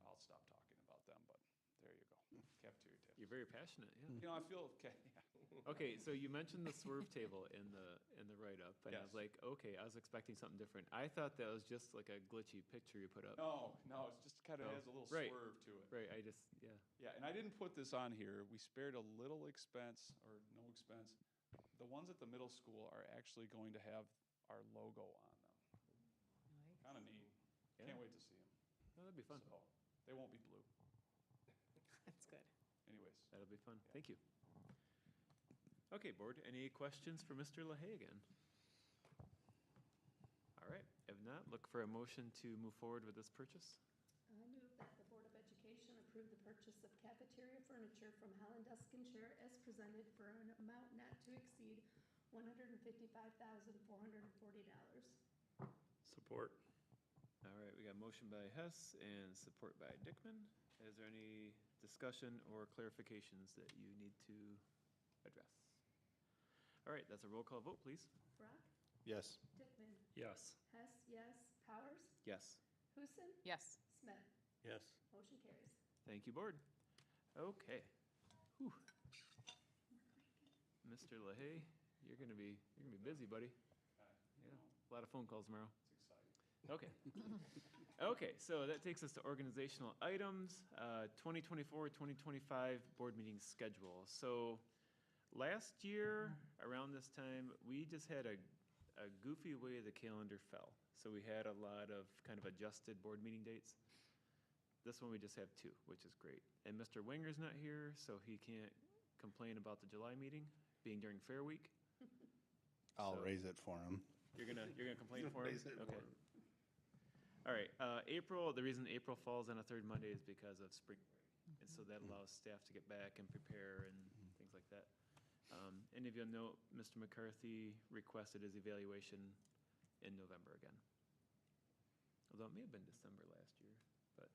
I'll stop talking about them, but there you go, cafeteria tables. You're very passionate, yeah. I feel, okay, yeah. Okay, so you mentioned the swerve table in the write-up, and I was Yes. like, okay, I was expecting something different. I thought that was just like a glitchy picture you put up. No, it's just kind of Oh, has a little right. swerve to it. Right, yeah. Yeah, and I didn't put this on here. We spared a little expense, or no expense. The ones at the middle school are actually going to have our logo on them. Kind of neat. Yeah. Can't wait to see them. Oh, that'd be fun. So, they won't be blue. That's good. Anyways. That'll be fun. Thank you. Okay, board, any questions for Mr. LaHaye again? All right, if not, look for a motion to move forward with this purchase. I move that the Board of Education approve the purchase of cafeteria furniture from Holland Desk and Chair as presented for an amount not to exceed $155,440. Support. All right, we got motion by Hess and support by Dickman. Is there any discussion or clarifications that you need to address? All right, that's a roll call vote, please. Brock? Yes. Dickman? Yes. Hess, yes. Powers? Yes. Huson? Yes. Smith? Yes. Motion carries. Thank you, board. Okay. Whew. Mr. LaHaye, you're gonna be busy, buddy. Yeah, a lot of phone calls tomorrow. It's exciting. Okay. Okay, so that takes us to organizational items, 2024-2025 board meeting schedule. So last year, around this time, we just had a goofy way the calendar fell. So we had a lot of kind of adjusted board meeting dates. This one, we just have 2, which is great. And Mr. Winger's not here, so he can't complain about the July meeting being during Fair Week. I'll So- raise it for him. You're gonna complain for him? Raise it for Okay. him. All right, April, the reason April falls on a 3rd Monday is because of spring break. And so that allows staff to get back and prepare and things like that. Any of you know, Mr. McCarthy requested his evaluation in November again. Although it may have been December last year, but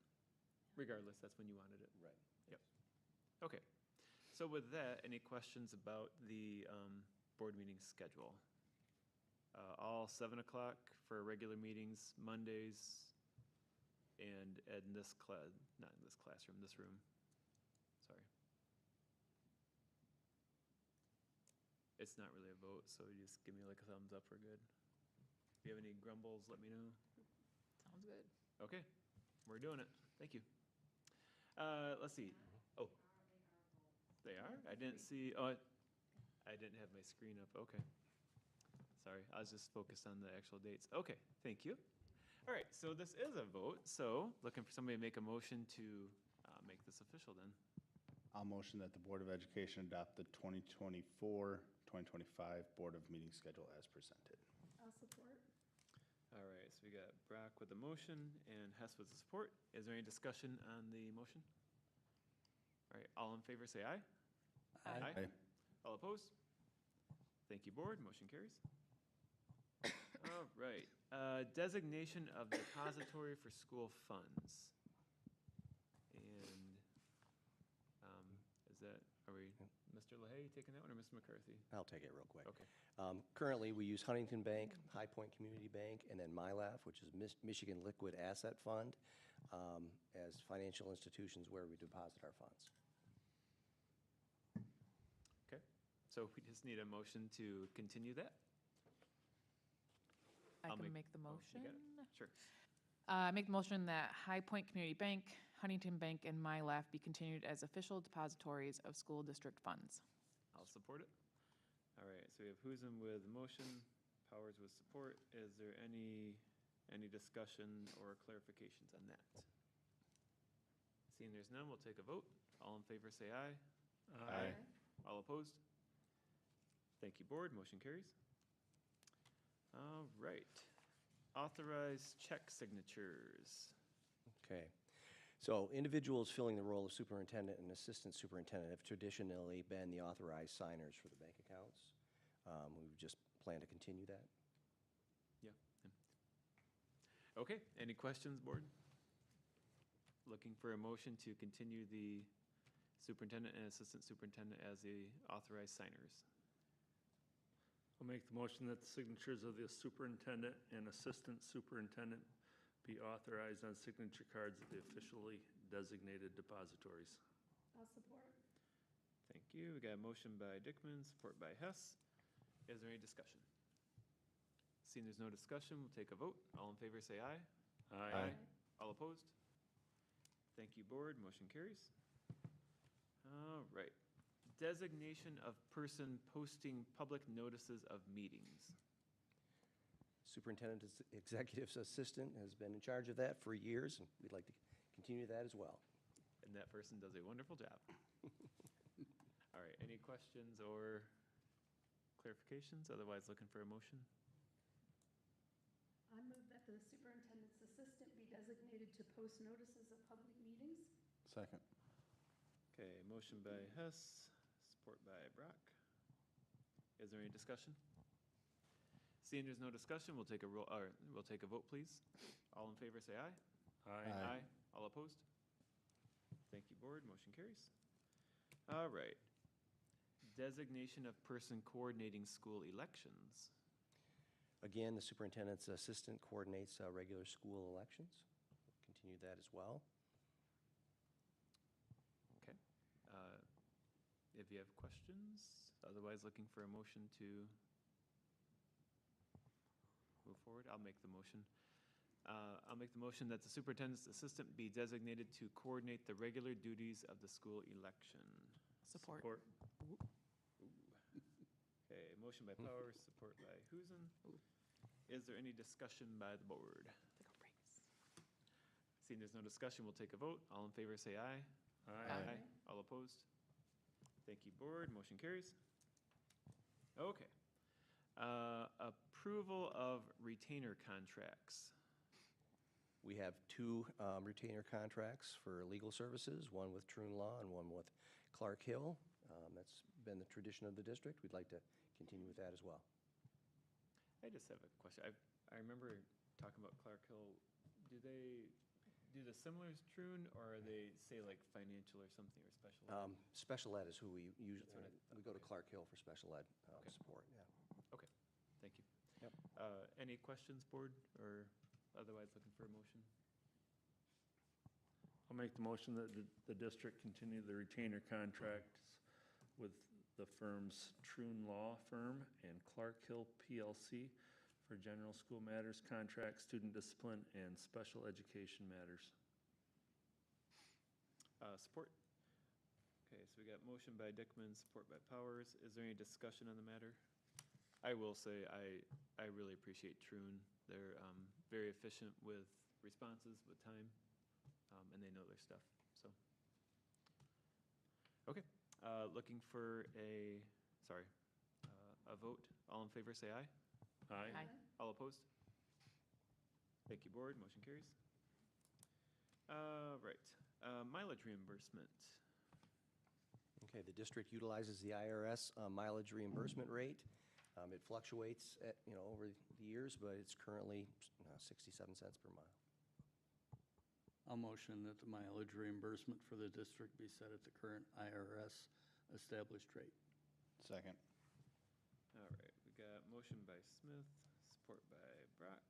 regardless, that's when you wanted it. Right. Yep. Okay. So with that, any questions about the board meeting schedule? Hall, 7 o'clock for our regular meetings, Mondays, and in this not in this classroom, this room. Sorry. It's not really a vote, so you just give me like a thumbs up, we're good. If you have any grumbles, let me know. Sounds good. Okay, we're doing it. Thank you. Let's see. Oh. They are? I didn't see, I didn't have my screen up. Okay. Sorry, I was just focused on the actual dates. Okay, thank you. All right, so this is a vote, so looking for somebody to make a motion to make this official then. I'll motion that the Board of Education adopt the 2024-2025 Board of Meeting Schedule as presented. I'll support. All right, so we got Brock with the motion and Hess with the support. Is there any discussion on the motion? All right, all in favor say aye. Aye. All opposed? Thank you, board. Motion carries. All right, designation of depository for school funds. And is that, are we, Mr. LaHaye, you taking that one, or Mr. McCarthy? I'll take it real quick. Okay. Currently, we use Huntington Bank, High Point Community Bank, and then MyLAF, which is Michigan Liquid Asset Fund, as financial institutions where we deposit our funds. Okay, so we just need a motion to continue that. I I'll can make the oh, you motion. got it? Sure. I make the motion that High Point Community Bank, Huntington Bank, and MyLAF be continued as official depositories of school district funds. I'll support it. All right, so we have Huzen with motion, Powers with support. Is there any discussion or clarifications on that? Seeing there's none, we'll take a vote. All in favor say aye. Aye. All opposed? Thank you, board. Motion carries. All right. Authorized check signatures. Okay. So individuals filling the role of superintendent and assistant superintendent have traditionally been the authorized signers for the bank accounts. We just plan to continue that. Yeah. Okay, any questions, board? Looking for a motion to continue the superintendent and assistant superintendent as the authorized signers. I'll make the motion that the signatures of the superintendent and assistant superintendent be authorized on signature cards of the officially designated depositories. I'll support. Thank you. We got a motion by Dickman, support by Hess. Is there any discussion? Seeing there's no discussion, we'll take a vote. All in favor say aye. Aye. All opposed? Thank you, board. Motion carries. All right. Designation of person posting public notices of meetings. Superintendent executive's assistant has been in charge of that for years, and we'd like to continue that as well. And that person does a wonderful job. All right, any questions or clarifications? Otherwise, looking for a motion? I move that the superintendent's assistant be designated to post notices of public meetings. Second. Okay, motion by Hess, support by Brock. Is there any discussion? Seeing there's no discussion, we'll take a vote, please. All in favor, say aye. Aye. All opposed? Thank you, board. Motion carries. All right. Designation of person coordinating school elections. Again, the superintendent's assistant coordinates regular school elections. We'll continue that as well. Okay. If you have questions, otherwise looking for a motion to move forward, I'll make the motion. I'll make the motion that the superintendent's assistant be designated to coordinate the regular duties of the school election. Support. Okay, motion by Powers, support by Huzen. Is there any discussion by the board? Seeing there's no discussion, we'll take a vote. All in favor say aye. Aye. All opposed? Thank you, board. Motion carries. Okay. Approval of retainer contracts. We have two retainer contracts for legal services, one with Troon Law and one with Clark Hill. That's been the tradition of the district. We'd like to continue with that as well. I just have a question. I remember talking about Clark Hill. Do they do the similar as Troon, or are they, say, like financial or something, or special ed? Special ed is who we usually, That's what I thought. we go to Okay. Clark Hill for special ed Okay. support, yeah. Okay, thank you. Yep. Any questions, board, or otherwise looking for a motion? I'll make the motion that the district continue the retainer contracts with the firms Troon Law Firm and Clark Hill PLC for general school matters, contracts, student discipline, and special education matters. Support. Okay, so we got motion by Dickman, support by Powers. Is there any discussion on the matter? I will say, I really appreciate Troon. They're very efficient with responses, with time, and they know their stuff, so. Okay, looking for a vote. All in favor, say aye. Aye. All opposed? Thank you, board. Motion carries. Right, mileage reimbursement. Okay, the district utilizes the IRS mileage reimbursement rate. It fluctuates at, over the years, but it's currently 67 cents per mile. I'll motion that the mileage reimbursement for the district be set at the current IRS established rate. Second. All right, we got motion by Smith, support by Brock.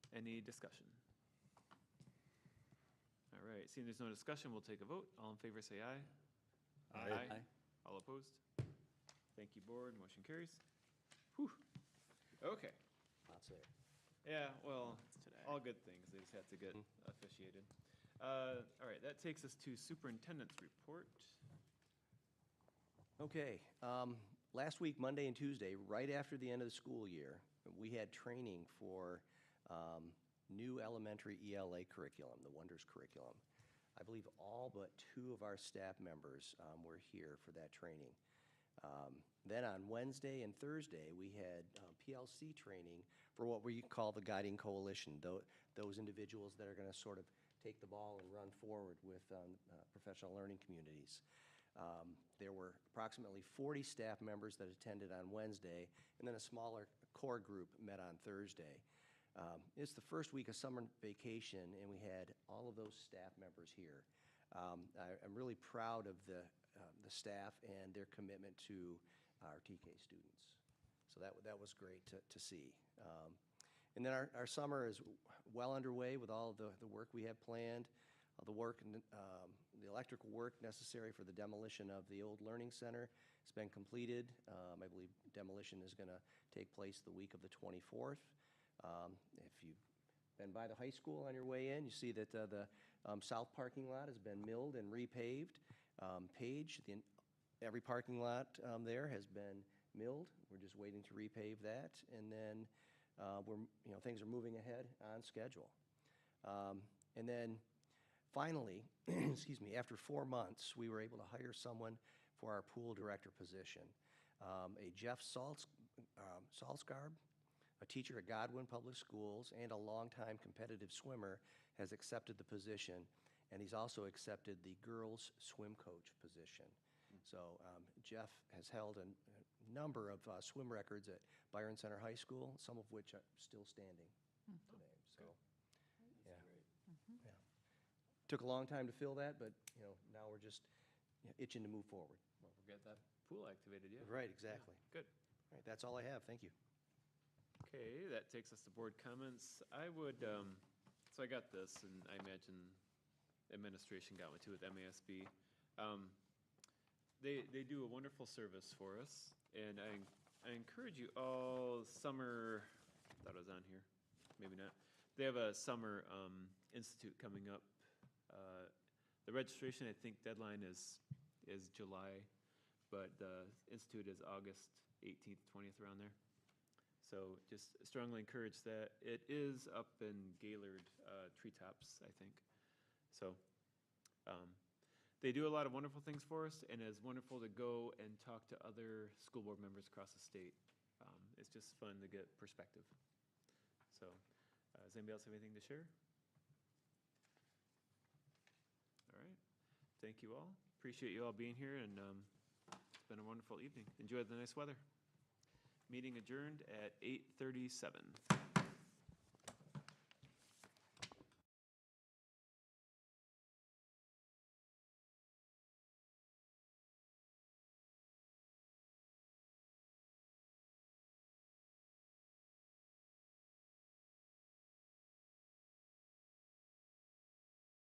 Any discussion? All right, seeing there's no discussion, we'll take a vote. All in favor, say aye. Aye. All opposed? Thank you, board. Motion carries. Whew. Okay. Lots there. Yeah, well, all good things. They just have to get officiated. All right, that takes us to superintendent's report. Okay, last week, Monday and Tuesday, right after the end of the school year, we had training for new elementary ELA curriculum, the Wonders curriculum. I believe all but 2 of our staff members were here for that training. Then on Wednesday and Thursday, we had PLC training for what we call the Guiding Coalition, those individuals that are going to sort of take the ball and run forward with professional learning communities. There were approximately 40 staff members that attended on Wednesday, and then a smaller core group met on Thursday. It's the first week of summer vacation, and we had all of those staff members here. I'm really proud of the staff and their commitment to our TK students. So that was great to see. And then our summer is well underway with all of the work we have planned, the electrical work necessary for the demolition of the old Learning Center has been completed. I believe demolition is going to take place the week of the 24th. If you've been by the high school on your way in, you see that the south parking lot has been milled and repaved. Page, every parking lot there has been milled. We're just waiting to repave that, and then things are moving ahead on schedule. And then finally, excuse me, after 4 months, we were able to hire someone for our pool director position. A Jeff Salzgarb, a teacher at Godwin Public Schools and a longtime competitive swimmer, has accepted the position, and he's also accepted the girls' swim coach position. So Jeff has held a number of swim records at Byron Center High School, some of which are still standing today. So, yeah. Yeah. Took a long time to fill that, but now we're just itching to move forward. Well, we'll get that pool activated, yeah. Right, exactly. Yeah, good. All right, that's all I have. Thank you. Okay, that takes us to board comments. I would, so I got this, and I imagine administration got me too with MASB. They do a wonderful service for us, and I encourage you all, summer, I thought it was on here, maybe not. They have a summer institute coming up. The registration, I think, deadline is July, but the institute is August 18th, 20th, around there. So just strongly encourage that. It is up in Gaylord Treetops, I think. So they do a lot of wonderful things for us, and it's wonderful to go and talk to other school board members across the state. It's just fun to get perspective. So does anybody else have anything to share? All right. Thank you all. Appreciate you all being here, and it's been a wonderful evening. Enjoy the nice weather. Meeting adjourned at 8:37.